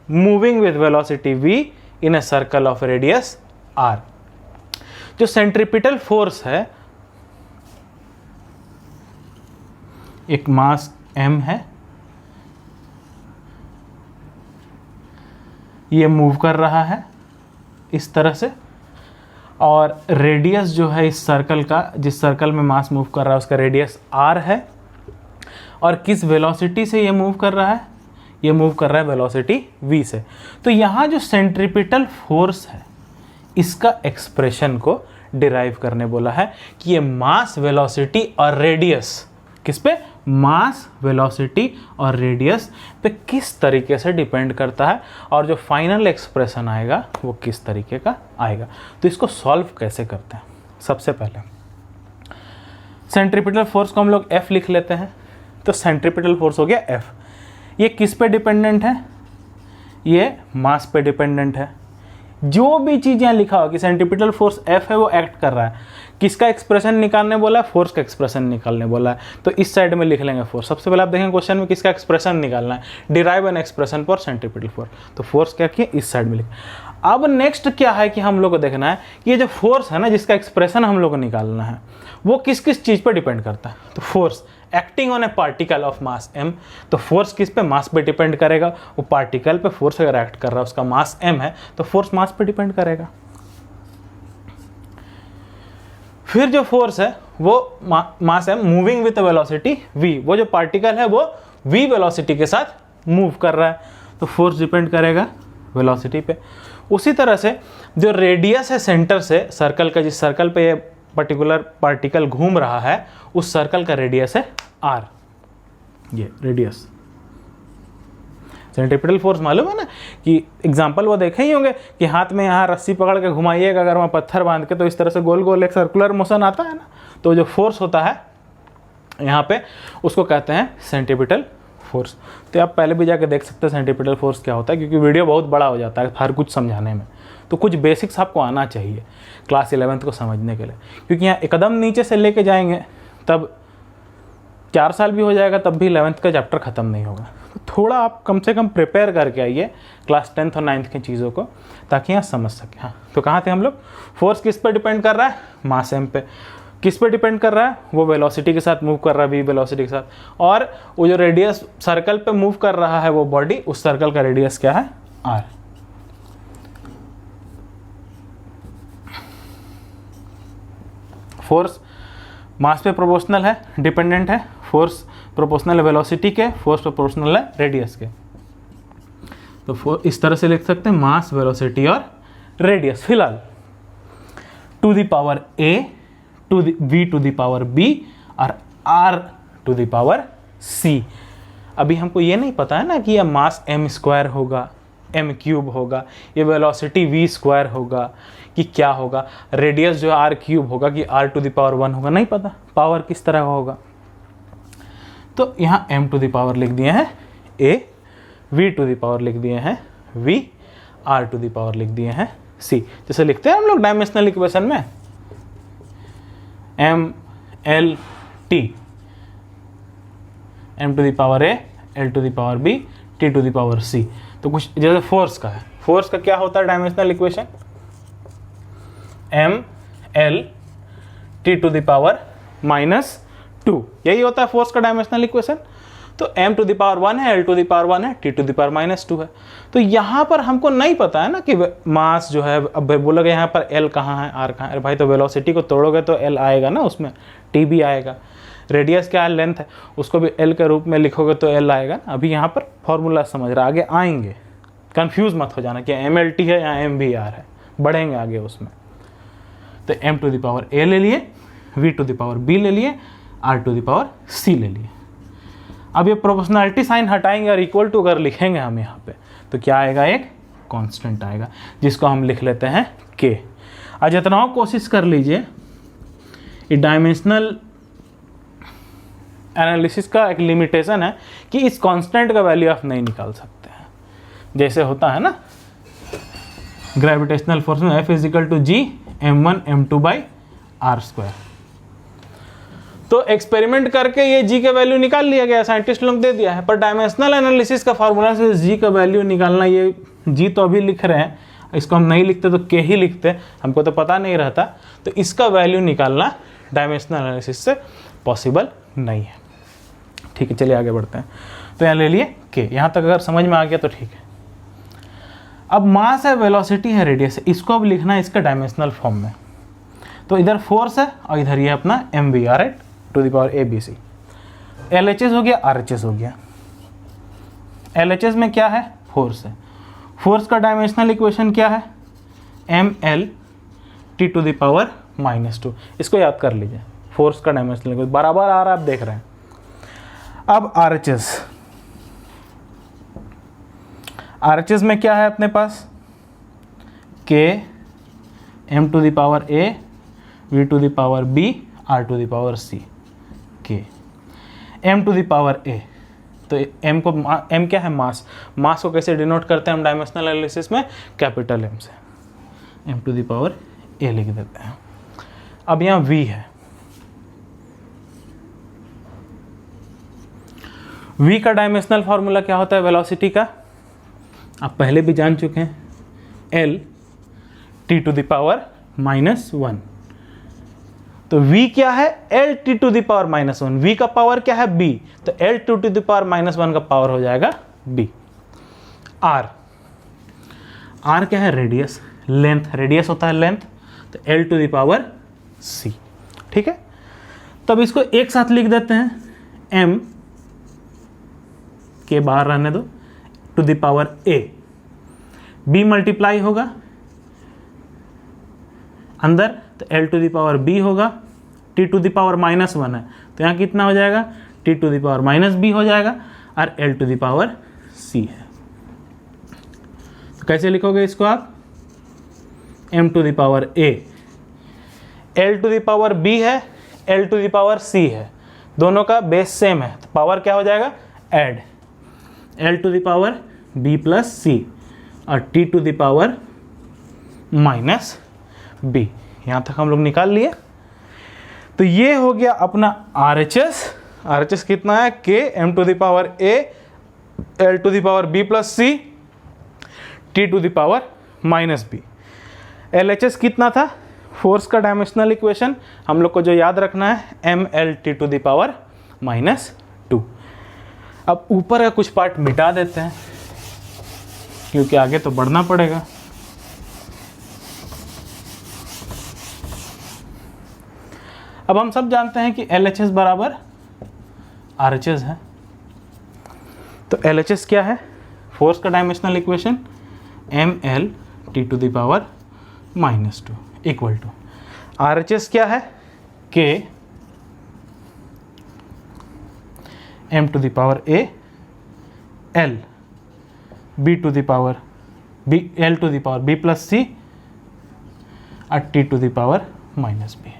Speaker 1: moving with velocity v in a circle of radius r। जो centripetal force है, एक मास m है, ये move कर रहा है इस तरह से, और रेडियस जो है इस सर्कल का, जिस सर्कल में मास मूव कर रहा है उसका रेडियस r है, और किस वेलोसिटी से ये मूव कर रहा है, ये मूव कर रहा है वेलोसिटी v से। तो यहाँ जो सेंट्रीपिटल फोर्स है इसका एक्सप्रेशन को डिराइव करने बोला है कि ये मास, वेलोसिटी और रेडियस, किस पे, मास, वेलोसिटी और रेडियस पे किस तरीके से डिपेंड करता है, और जो फाइनल एक्सप्रेशन आएगा वो किस तरीके का आएगा। तो इसको सॉल्व कैसे करते हैं, सबसे पहले सेंट्रीपिटल फोर्स को हम लोग F लिख लेते हैं। तो सेंट्रीपिटल फोर्स हो गया F। ये किस पे डिपेंडेंट है? ये मास पे डिपेंडेंट है। जो भी चीज़ यहाँ लिखा हो कि सेंट्रीपिटल फोर्स F है वो एक्ट कर रहा है, किसका एक्सप्रेशन निकालने बोला है? फोर्स का एक्सप्रेशन निकालने बोला है। तो इस साइड में लिख लेंगे फोर्स। सबसे पहले आप देखेंगे क्वेश्चन में किसका एक्सप्रेशन निकालना है, derive an expression for centripetal force. तो फोर्स क्या किया, इस साइड में लिख। अब नेक्स्ट क्या है कि हम लोग को देखना है कि ये जो फोर्स है ना, जिसका एक्सप्रेशन हम लोग को निकालना है, वो किस किस चीज़ पर डिपेंड करता है। तो force acting on A particle of mass m, तो फोर्स किस पे, मास पे डिपेंड करेगा। वो पार्टिकल पे फोर्स अगर एक्ट कर रहा है, उसका मास m है, तो फोर्स मास पे डिपेंड करेगा। फिर जो फोर्स है वो मास m moving with velocity v, वो जो पार्टिकल है वो v वेलोसिटी के साथ मूव कर रहा है, तो फोर्स डिपेंड करेगा वेलोसिटी पे। उसी तरह से जो रेडियस है सेंटर से सर्कल का, जिस सर्कल पे ये पर्टिकुलर पार्टिकल घूम रहा है, उस सर्कल का रेडियस है r, ये रेडियस। सेंट्रीपिटल फोर्स मालूम है ना कि एग्जांपल वो देखे ही होंगे कि हाथ में यहाँ रस्सी पकड़ के घुमाइएगा अगर वहाँ पत्थर बांध के, तो इस तरह से गोल गोल एक सर्कुलर मोशन आता है ना, तो जो फोर्स होता है यहाँ पे उसको कहते हैं सेंट्रीपिटल फोर्स। तो आप पहले भी जाके देख सकते हैं सेंट्रीपिटल फोर्स क्या होता है, क्योंकि वीडियो बहुत बड़ा हो जाता है हर कुछ समझाने में, तो कुछ बेसिक्स आपको आना चाहिए क्लास 11th को समझने के लिए, क्योंकि यहाँ एकदम नीचे से लेके जाएंगे तब 4 साल भी हो जाएगा तब भी 11th का चैप्टर ख़त्म नहीं होगा। तो थोड़ा आप कम से कम प्रिपेयर करके आइए क्लास 10th और 9th की चीज़ों को, ताकि यहाँ समझ सकें। हाँ, तो कहाँ थे हम लोग? फोर्स किस पर डिपेंड कर रहा है? मास m पे। किस पे डिपेंड कर रहा है? वो वेलोसिटी के साथ मूव कर रहा है, v वेलोसिटी के साथ। और वो जो रेडियस सर्कल पे मूव कर रहा है वो बॉडी, उस सर्कल का रेडियस क्या है? r। फोर्स मास पे प्रोपोर्शनल है, डिपेंडेंट है। फोर्स प्रोपोर्शनल है वेलोसिटी के, फोर्स प्रोपोर्शनल है रेडियस के। तो इस तरह से लिख सकते हैं मास, वेलोसिटी और रेडियस। फिलहाल to the power a, to the v to the power b और r to the power c। अभी हमको ये नहीं पता है ना कि यह मास m स्क्वायर होगा, m क्यूब होगा, ये वेलोसिटी v स्क्वायर होगा कि क्या होगा, रेडियस जो r क्यूब होगा कि r टू द पावर 1 होगा, नहीं पता पावर किस तरह का होगा। तो यहाँ m टू द पावर लिख दिए हैं a, v to the power लिख दिए हैं v, r to the power लिख दिए हैं c। जैसे लिखते हैं हम लोग डायमेंशनल इक्वेशन में m l t, m to the power a, l to the power b, t to the power c। तो कुछ जैसे फोर्स का है, फोर्स का क्या होता है dimensional equation? m l t to the power -2, यही होता है फोर्स का डायमेंशनल इक्वेशन। तो m टू द पावर 1 है, l टू द पावर 1 है, t टू द पावर -2 है। तो यहाँ पर हमको नहीं पता है ना कि मास जो है, अब बोलोगे यहाँ पर l कहाँ है, r कहाँ है। भाई तो वेलोसिटी को तोड़ोगे तो l आएगा ना, उसमें t भी आएगा। रेडियस क्या है, लेंथ है, उसको भी l के रूप में लिखोगे तो l आएगा। अभी यहाँ पर फॉर्मूला समझ रहा, आगे आएंगे, कंफ्यूज मत हो जाना कि mlt है या mvr है, बढ़ेंगे आगे उसमें। तो m to the power a ले लिए, v to the power b ले लिए, r to the power c ले लिए। अब ये प्रोपोर्शनलिटी साइन हटाएंगे और इक्वल टू अगर लिखेंगे हम यहाँ पे, तो क्या आएगा? एक कांस्टेंट आएगा, जिसको हम लिख लेते हैं k। आज जितना कोशिश कर लीजिए, ये डायमेंशनल एनालिसिस का एक लिमिटेशन है कि इस कांस्टेंट का वैल्यू आप नहीं निकाल सकते हैं। जैसे होता है ना ग्रेविटेशनल फोर्स में F is equal to G m1 m2 by r square. तो एक्सपेरिमेंट करके ये g का वैल्यू निकाल लिया गया, साइंटिस्ट लोग दे दिया है, पर डायमेंशनल एनालिसिस का फार्मूला से g का वैल्यू निकालना, ये g तो अभी लिख रहे हैं, इसको हम नहीं लिखते तो k ही लिखते, हमको तो पता नहीं रहता। तो इसका वैल्यू निकालना डायमेंशनल एनालिसिस से पॉसिबल नहीं है। ठीक है, चलिए आगे बढ़ते हैं। तो यहाँ ले लिए k, यहाँ तक अगर समझ में आ गया तो ठीक है। अब मास है, वेलोसिटी है, रेडियस है, इसको अब लिखना है इसका डायमेंशनल फॉर्म में। तो इधर फोर्स है और इधर ये अपना mvr है to the power abc। LHS हो गया, RHS हो गया। LHS में क्या है? फोर्स है। फोर्स का डायमेंशनल इक्वेशन क्या है? ml t to the power -2। इसको याद कर लीजिए, फोर्स का डायमेंशनल इक्वेशन बराबर आ रहा है, आप देख रहे हैं। अब RHS में क्या है अपने पास? k m to the power a, v to the power b, r to the power c। k m to the power a, तो m को m क्या है, मास, मास को कैसे डिनोट करते हैं हम डायमेंशनल एनालिसिस में, कैपिटल M से, m to the power a लिख देते हैं। अब यहाँ v है, v का डायमेंशनल फार्मूला क्या होता है वेलोसिटी का, आप पहले भी जान चुके हैं, l t to the power -1। तो v क्या है, l t to the power -1, v का पावर क्या है b, तो l टू द पावर -1 का पावर हो जाएगा b। r, r क्या है, रेडियस, लेंथ, रेडियस होता है लेंथ, तो l to the power c। ठीक है, तब इसको एक साथ लिख देते हैं, m के बाहर रहने दो, to the power a, b multiply होगा अंदर, तो l to the power b होगा, t टू द पावर -1 है, तो यहाँ कितना हो जाएगा, t to the power -b हो जाएगा, और l to the power c है। तो कैसे लिखोगे इसको आप, m to the power a, l to the power b है, l to the power c है, दोनों का बेस सेम है, तो पावर क्या हो जाएगा, add, l to the power b plus c और t to the power -b, यहाँ तक हम लोग निकाल लिए। तो ये हो गया अपना RHS, RHS कितना है, k m to the power a, l to the power b plus c, t to the power -b। LHS कितना था, फोर्स का डायमेंशनल इक्वेशन हम लोग को जो याद रखना है, mlt टू द पावर -2। अब ऊपर का कुछ पार्ट मिटा देते हैं क्योंकि आगे तो बढ़ना पड़ेगा। अब हम सब जानते हैं कि LHS बराबर RHS है, तो LHS क्या है, फोर्स का dimensional equation ml t to the power -2 equal to RHS क्या है, k m to the power a, l b to the power b, l to the power b plus c और t to the power -b।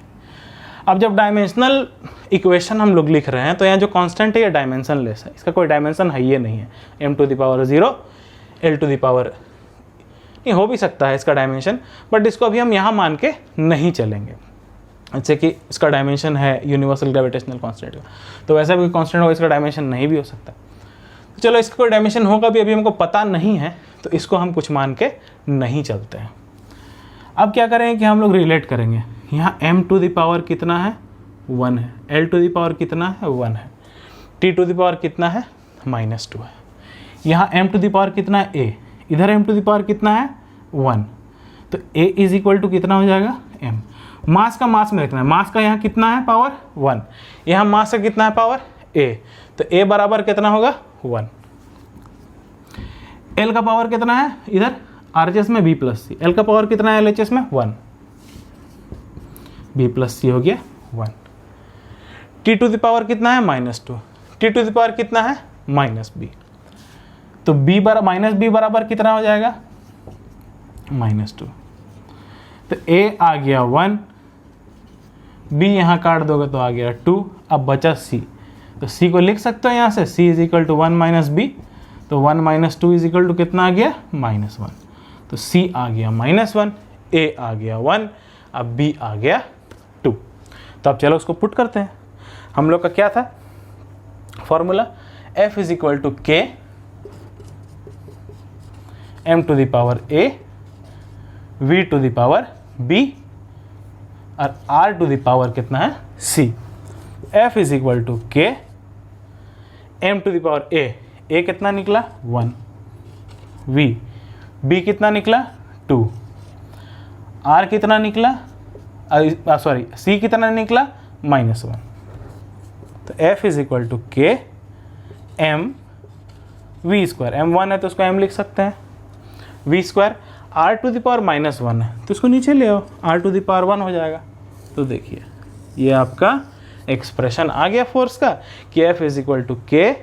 Speaker 1: अब जब dimensional equation हम लोग लिख रहे हैं तो यहाँ जो कांस्टेंट है ये डायमेंशन लेस है, इसका कोई डायमेंशन है ये नहीं है, m to the power 0, l to the power, ये हो भी सकता है इसका डायमेंशन, बट इसको अभी हम यहाँ मान के नहीं चलेंगे, जैसे कि इसका डायमेंशन है यूनिवर्सल ग्रेविटेशनल कांस्टेंट का, तो वैसा भी कांस्टेंट होगा, इसका डायमेंशन नहीं भी हो सकता। तो चलो इसका कोई डायमेंशन होगा भी, अभी हमको पता नहीं है, तो इसको हम कुछ मान के नहीं चलते हैं। अब क्या करेंगे कि हम लोग रिलेट करेंगे, यहाँ m टू द पावर कितना है, 1 है, l टू द पावर कितना है, 1 है, t टू द पावर कितना है, -2 है, यहाँ m टू द पावर कितना है, a, इधर m टू द पावर कितना है, 1, तो a इज इक्वल टू कितना हो जाएगा, m। मास का मास में रखना है, मास का यहाँ कितना है, पावर 1, यहाँ मास का कितना है, पावर a, तो a बराबर कितना होगा, 1। l का पावर कितना है, इधर RHS में b प्लस c, l का पावर कितना है LHS में, 1, b प्लस c हो गया 1, t टू द पावर कितना है, -2, t टू द पावर कितना है, -b, तो -b बराबर कितना हो जाएगा, -2, तो a आ गया 1, b यहाँ काट दोगे तो आ गया 2, अब बचा c, तो c को लिख सकते हो यहाँ से, c is equal to 1 - b, तो 1 - 2 इज इक्वल टू कितना आ गया, -1, तो c आ गया -1, a आ गया 1, अब b आ गया 2। तो अब चलो उसको पुट करते हैं। हम लोग का क्या था formula, f is equal to k m to the power a, v to the power b और r टू द पावर कितना है, c। f is equal to k m to the power a कितना निकला, 1, b कितना निकला, 2, r कितना निकला, sorry c कितना निकला, -1, तो f is equal to k m v square, m 1 है तो उसको m लिख सकते हैं, v square, r to the power -1 है तो इसको नीचे ले आओ, r टू द पावर 1 हो जाएगा। तो देखिए ये आपका एक्सप्रेशन आ गया फोर्स का कि f is equal to k,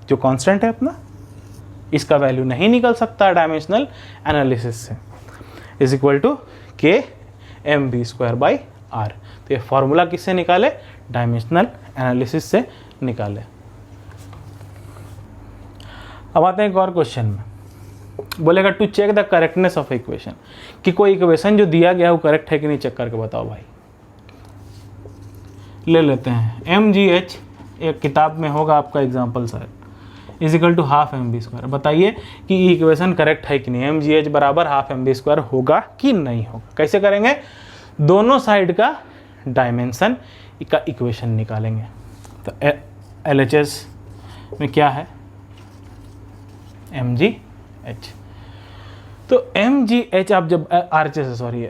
Speaker 1: जो कांस्टेंट है अपना, इसका वैल्यू नहीं निकल सकता डायमेंशनल एनालिसिस से, is equal to k m v square by r। तो ये फॉर्मूला किससे निकाले, डायमेंशनल एनालिसिस से निकाले। अब आते हैं एक और क्वेश्चन में, बोलेगा to check the correctness of equation, कि कोई इक्वेशन जो दिया गया है वो करेक्ट है कि नहीं, चेक करके बताओ भाई। ले लेते हैं mgh, एक किताब में होगा आपका एग्जाम्पल शायद, is equal to half mv²। बताइए कि इक्वेशन करेक्ट है कि नहीं, mgh बराबर हाफ mv² होगा कि नहीं होगा। कैसे करेंगे, दोनों साइड का डायमेंशन का इक्वेशन निकालेंगे। तो LHS में क्या है, mgh। तो mgh आप जब RHS है, सॉरी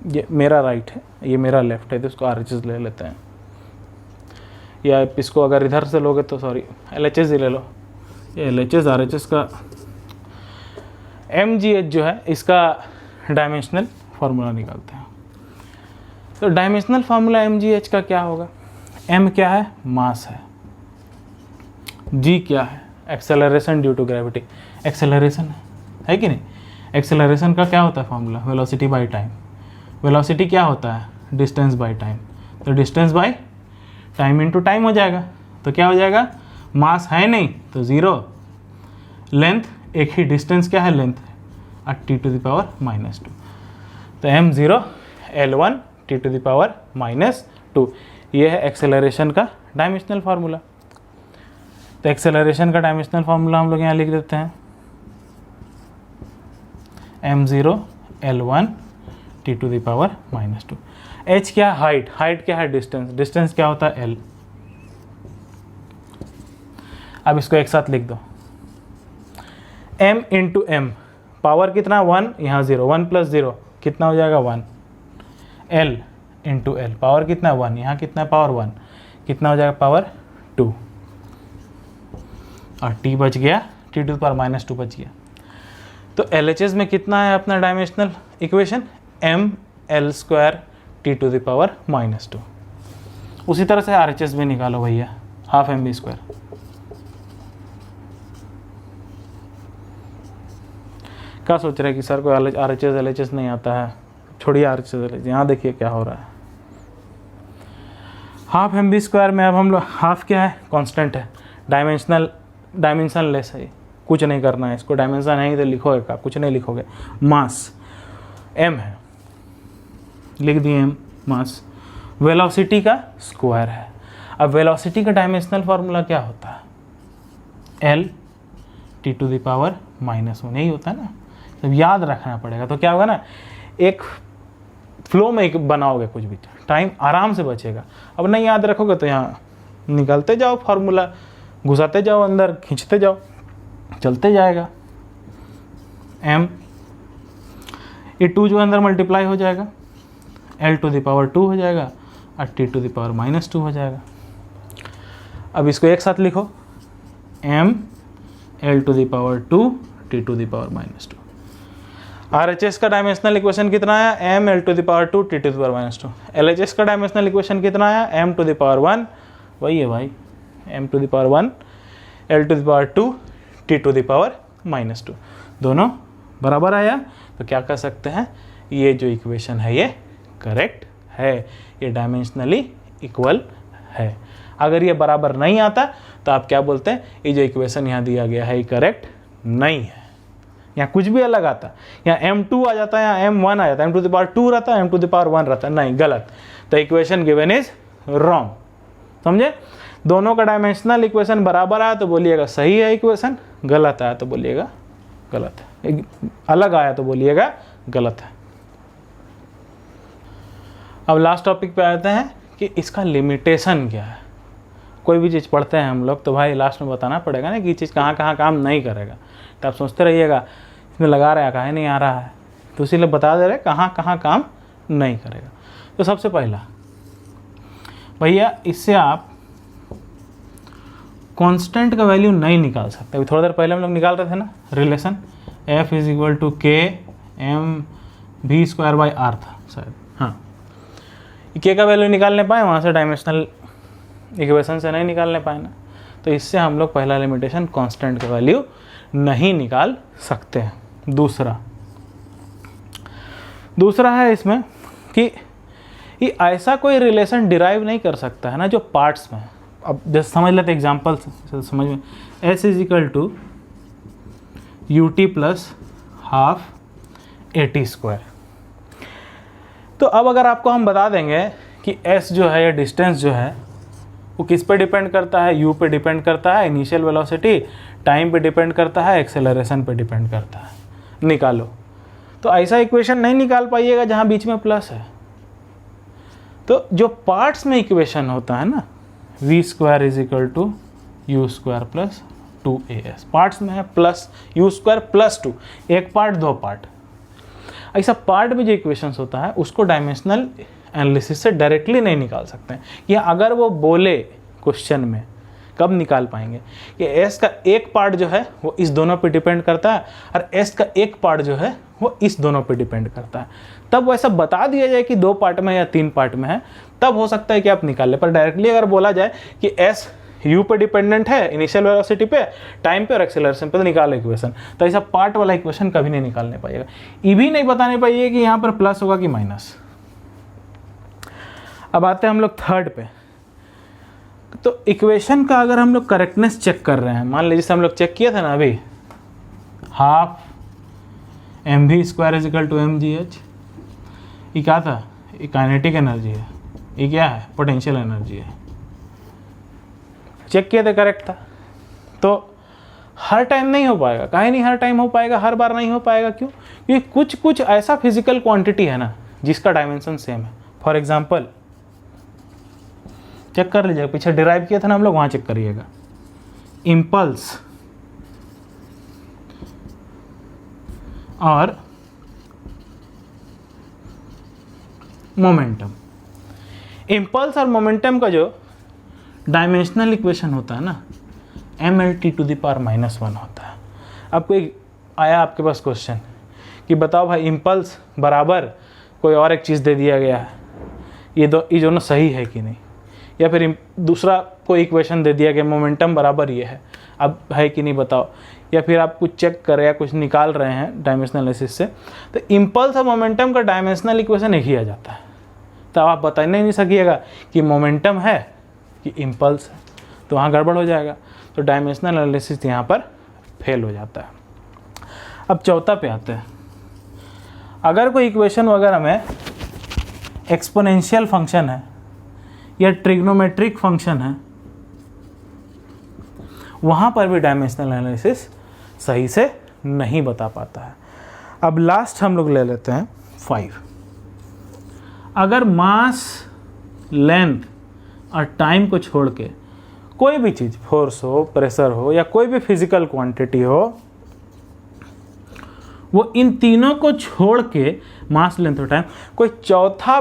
Speaker 1: ये मेरा राइट है, ये मेरा लेफ्ट है, तो इसको RHS ले लेते हैं, या इसको अगर इधर से लोगे तो सॉरी LHS ही ले लो। ये LHS RHS का mgh जो है इसका डायमेंशनल फार्मूला निकालते हैं। तो डायमेंशनल फार्मूला mgh का क्या होगा, m क्या है, मास है, g क्या है, acceleration due to gravity, acceleration है कि नहीं। एक्सेलरेशन का क्या होता है formula, velocity by time. Velocity क्या होता है, डिस्टेंस बाय टाइम। तो distance by time into time हो जाएगा, तो क्या हो जाएगा, मास है नहीं तो 0, लेंथ एक ही, डिस्टेंस क्या है, लेंथ है, t⁻²। तो m0 L1 t⁻², ये है एक्सेलरेशन का डायमेंशनल फार्मूला। तो एक्सेलरेशन का डायमेंशनल फार्मूला हम लोग यहाँ लिख देते हैं, m0 L1 t⁻²। h क्या, हाइट, हाइट क्या है, डिस्टेंस, डिस्टेंस क्या होता है, l। अब इसको एक साथ लिख दो, m इंटू m, पावर कितना 1, यहाँ 0, 1 + 0 कितना हो जाएगा 1, l इंटू l, पावर कितना 1, यहाँ कितना पावर 1, कितना हो जाएगा पावर 2, और t बच गया, t⁻² बच गया। तो LHS में कितना है अपना डायमेंशनल इक्वेशन, ml² t⁻²। उसी तरह से RHS भी निकालो भैया, हाफ mv²। क्या सोच रहे हैं कि सर को RHS LHS नहीं आता है, छोड़िए RHS LHS। यहाँ देखिए क्या हो रहा है, हाफ mv² में अब हम लोग, हाफ क्या है, कांस्टेंट है, डायमेंशन लेस है, कुछ नहीं करना है इसको, डायमेंशन है ही तो लिखोगे का, कुछ नहीं लिखोगे। मास m है, लिख दिए m मास, वेलोसिटी का स्क्वायर है। अब वेलोसिटी का डायमेंशनल फार्मूला क्या होता है, l t⁻⁻1 ही होता है ना, जब याद रखना पड़ेगा। तो क्या होगा ना, एक फ्लो में एक बनाओगे कुछ भी, टाइम आराम से बचेगा। अब नहीं याद रखोगे तो यहाँ निकालते जाओ फार्मूला, घुसाते जाओ अंदर, खींचते जाओ, चलते जाएगा। m ये 2 जो अंदर मल्टीप्लाई हो जाएगा, l⁻² हो जाएगा और t⁻² हो जाएगा। अब इसको एक साथ लिखो, m l⁻² t⁻²। RHS का डायमेंशनल इक्वेशन कितना आया, m l⁻² t⁻²। LHS का डायमेंशनल इक्वेशन कितना आया, m⁻1, वही है भाई, m⁻1 l⁻² t⁻²। दोनों बराबर आया, तो क्या कर सकते हैं, ये जो इक्वेशन है ये करेक्ट है, ये डायमेंशनली इक्वल है। अगर ये बराबर नहीं आता तो आप क्या बोलते हैं, ये जो इक्वेशन यहाँ दिया गया है ये करेक्ट नहीं है। यहाँ कुछ भी अलग आता, यहाँ m2 आ जाता है, यहाँ m1 आ जाता है, m⁻² रहता है, m⁻1 रहता है, नहीं, गलत। तो इक्वेशन गिवन इज रॉन्ग, समझे। दोनों का डायमेंशनल इक्वेशन बराबर आया तो बोलिएगा सही है इक्वेशन, गलत आया तो बोलिएगा गलत है, अलग आया तो बोलिएगा गलत है। अब लास्ट टॉपिक पे आते हैं कि इसका लिमिटेशन क्या है। कोई भी चीज़ पढ़ते हैं हम लोग तो भाई लास्ट में बताना पड़ेगा ना कि चीज़ कहाँ कहाँ काम नहीं करेगा। तो आप सोचते रहिएगा इसमें लगा रहा है, काहे नहीं आ रहा है, तो इसीलिए बता दे रहे कहाँ कहाँ काम नहीं करेगा। तो सबसे पहला भैया, इससे आप कांस्टेंट का वैल्यू नहीं निकाल सकते। अभी थोड़ी देर पहले हम लोग निकाल रहे थे ना रिलेशन, F = k mv²/r था शायद, हाँ। k का वैल्यू निकालने पाए, वहाँ से डायमेंशनल इक्वेशन से नहीं निकालने पाए ना, तो इससे हम लोग पहला लिमिटेशन कांस्टेंट का वैल्यू नहीं निकाल सकते हैं। दूसरा है इसमें कि ये ऐसा कोई रिलेशन डिराइव नहीं कर सकता है ना जो पार्ट्स में है। अब जैसे समझ लेते एग्जाम्पल समझ में, s is equal to U T plus half A T square. तो अब अगर आपको हम बता देंगे कि s जो है या डिस्टेंस जो है वो किस पे डिपेंड करता है, u पे डिपेंड करता है, इनिशियल वेलोसिटी, टाइम पे डिपेंड करता है, एक्सेलरेशन पे डिपेंड करता है, निकालो। तो ऐसा इक्वेशन नहीं निकाल पाइएगा जहाँ बीच में प्लस है। तो जो पार्ट्स में इक्वेशन होता है ना, v square is equal to U square plus 2as, parts में है प्लस यू स्क्वायर प्लस 2, एक पार्ट दो पार्ट। ऐसा पार्ट में जो इक्वेशंस होता है उसको डायमेंशनल एनालिसिस से डायरेक्टली नहीं निकाल सकते हैं। या अगर वो बोले क्वेश्चन में, कब निकाल पाएंगे कि s का एक पार्ट जो है वो इस दोनों पे डिपेंड करता है और s का एक पार्ट जो है वो इस दोनों पे डिपेंड करता है। तब वैसा बता दिया जाए कि 2 पार्ट में या 3 पार्ट में है, तब हो सकता है कि आप निकाल ले। पर डायरेक्टली अगर बोला जाए कि s u पे डिपेंडेंट है, इनिशियल वेलोसिटी पे, टाइम पे और एक्सेलरेशन पे, तो निकालो इक्वेशन, तो ऐसा पार्ट वाला इक्वेशन कभी नहीं निकालने पाइएगा। ये भी नहीं बताने पाइए कि यहाँ पर प्लस होगा कि माइनस। अब आते हैं हम लोग थर्ड पे। तो इक्वेशन का अगर हम लोग करेक्टनेस चेक कर रहे हैं, मान लीजिए जैसे हम लोग चेक किया था ना अभी, half M V square is equal to M G H, ये क्या था, ये काइनेटिक एनर्जी है, ये क्या है, पोटेंशियल एनर्जी है। चेक किया था, करेक्ट था। तो हर टाइम नहीं हो पाएगा, काहे नहीं हर टाइम हो पाएगा, हर बार नहीं हो पाएगा, क्यों? क्योंकि कुछ कुछ ऐसा फिजिकल क्वांटिटी है ना जिसका डायमेंशन सेम है। फॉर एग्जांपल चेक कर लीजिएगा, पीछे डिराइव किया था ना हम लोग, वहाँ चेक करिएगा। इम्पल्स और मोमेंटम, इम्पल्स और मोमेंटम का जो डायमेंशनल इक्वेशन होता है ना, mLT⁻⁻1 होता है। अब कोई आया आपके पास क्वेश्चन कि बताओ भाई इम्पल्स बराबर कोई और एक चीज़ दे दिया गया है, ये दोनों सही है कि नहीं, या फिर दूसरा कोई इक्वेशन दे दिया गया मोमेंटम बराबर ये है, अब है कि नहीं बताओ, या फिर आप कुछ चेक कर रहे हैं, कुछ निकाल रहे हैं डायमेंशनल एनालिसिस से, तो इम्पल्स और मोमेंटम का डायमेंशनल इक्वेशन एक ही आ जाता है। तो आप बता नहीं सकिएगा कि मोमेंटम है कि इम्पल्स है, तो वहाँ गड़बड़ हो जाएगा। तो डायमेंशनल एनालिसिस यहाँ पर फेल हो जाता है। अब चौथा पे आते हैं। अगर कोई इक्वेशन वगैरह में एक्सपोनेंशियल फंक्शन है या ट्रिग्नोमेट्रिक फंक्शन है, वहाँ पर भी डायमेंशनल एनालिसिस सही से नहीं बता पाता है। अब लास्ट हम लोग ले लेते हैं 5। अगर मास, लेंथ और टाइम को छोड़ के कोई भी चीज़, फोर्स हो, प्रेशर हो या कोई भी फिजिकल क्वांटिटी हो, वो इन तीनों को छोड़ के, मास, लेंथ और टाइम, कोई चौथा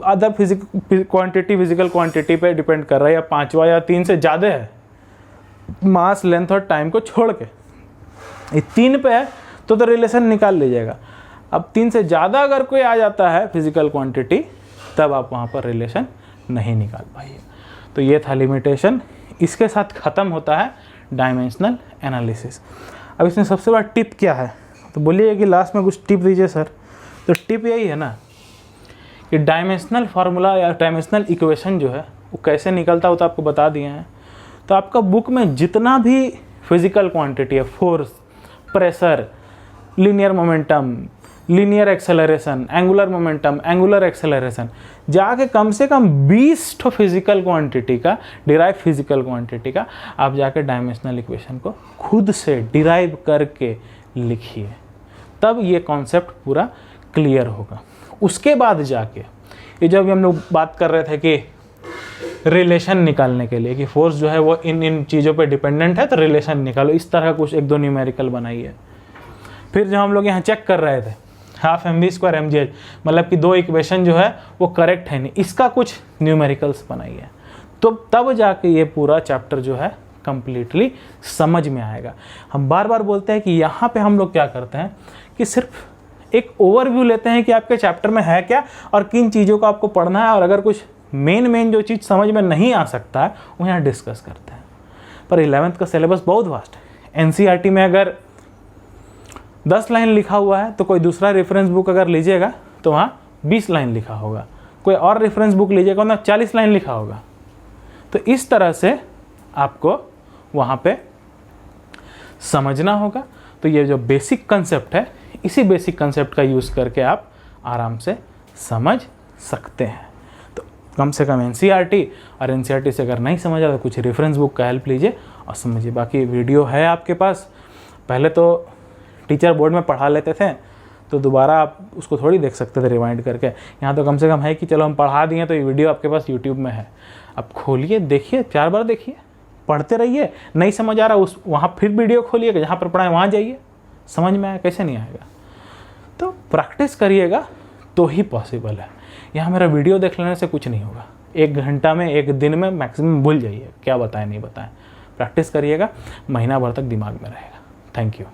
Speaker 1: अदर फिजिकल क्वांटिटी पे डिपेंड कर रहा है, या पांचवा या 3 से ज़्यादा है, मास, लेंथ और टाइम को छोड़ के, ये 3 पे है तो रिलेशन निकाल लीजिएगा। अब 3 से ज़्यादा अगर कोई आ जाता है फिजिकल क्वांटिटी, तब आप वहाँ पर रिलेशन नहीं निकाल पाइए। तो ये था लिमिटेशन। इसके साथ ख़त्म होता है डायमेंशनल एनालिसिस। अब इसमें सबसे बड़ा टिप क्या है, तो बोलिए कि लास्ट में कुछ टिप दीजिए सर। तो टिप यही है ना कि डायमेंशनल फार्मूला या डायमेंशनल इक्वेशन जो है वो कैसे निकलता हो, तो आपको बता दिए हैं। तो आपका बुक में जितना भी फिजिकल क्वांटिटी है, force, pressure, linear momentum, linear acceleration, angular momentum, angular acceleration, जाके कम से कम 20 ठो फिजिकल क्वांटिटी का, डिराइव फिजिकल क्वांटिटी का आप जाके डायमेंशनल इक्वेशन को खुद से डिराइव करके लिखिए, तब ये कॉन्सेप्ट पूरा क्लियर होगा। उसके बाद जाके ये जब हम लोग बात कर रहे थे कि रिलेशन निकालने के लिए कि फोर्स जो है वो इन चीज़ों पे डिपेंडेंट है, तो रिलेशन निकालो, इस तरह कुछ 1-2 न्यूमेरिकल बनाइए। फिर जो हम लोग यहाँ चेक कर रहे थे half M V square M G H, मतलब कि 2 इक्वेशन जो है वो करेक्ट है नहीं, इसका कुछ न्यूमेरिकल्स बनाइए, तो तब जाके ये पूरा चैप्टर जो है कंप्लीटली समझ में आएगा। हम बार बार बोलते हैं कि यहाँ पे हम लोग क्या करते हैं कि सिर्फ एक ओवरव्यू लेते हैं कि आपके चैप्टर में है क्या और किन चीज़ों को आपको पढ़ना है, और अगर कुछ मेन जो चीज़ समझ में नहीं आ सकता है वो यहाँ डिस्कस करते हैं। पर 11th का सिलेबस बहुत वास्ट है। NCERT में अगर 10 लाइन लिखा हुआ है तो कोई दूसरा रेफरेंस बुक अगर लीजिएगा तो वहाँ 20 लाइन लिखा होगा। कोई और रेफरेंस बुक लीजिएगा ना 40 लाइन लिखा होगा। तो इस तरह से आपको वहाँ पे समझना होगा। तो ये जो बेसिक कंसेप्ट है, इसी बेसिक कंसेप्ट का यूज़ करके आप आराम से समझ सकते हैं। तो कम से कम एनसीईआरटी, और एनसीईआरटी से अगर नहीं समझ आता तो कुछ रेफरेंस बुक का हेल्प लीजिए और समझिए। बाकी वीडियो है आपके पास, पहले तो टीचर बोर्ड में पढ़ा लेते थे तो दोबारा आप उसको थोड़ी देख सकते थे रिवाइंड करके। यहाँ तो कम से कम है कि चलो हम पढ़ा दिए तो ये वीडियो आपके पास यूट्यूब में है, अब खोलिए, देखिए, 4 बार देखिए, पढ़ते रहिए। नहीं समझ आ रहा उस वहाँ फिर वीडियो खोलिए, जहाँ पर पढ़ाएं वहाँ जाइए, समझ में आया, कैसे नहीं आएगा। तो प्रैक्टिस करिएगा तो ही पॉसिबल है। यहाँ मेरा वीडियो देख लेने से कुछ नहीं होगा, 1 घंटा में 1 दिन में मैक्सिमम भूल जाइए क्या बताएं नहीं बताएं। प्रैक्टिस करिएगा, महीना भर तक दिमाग में रहेगा। Thank you.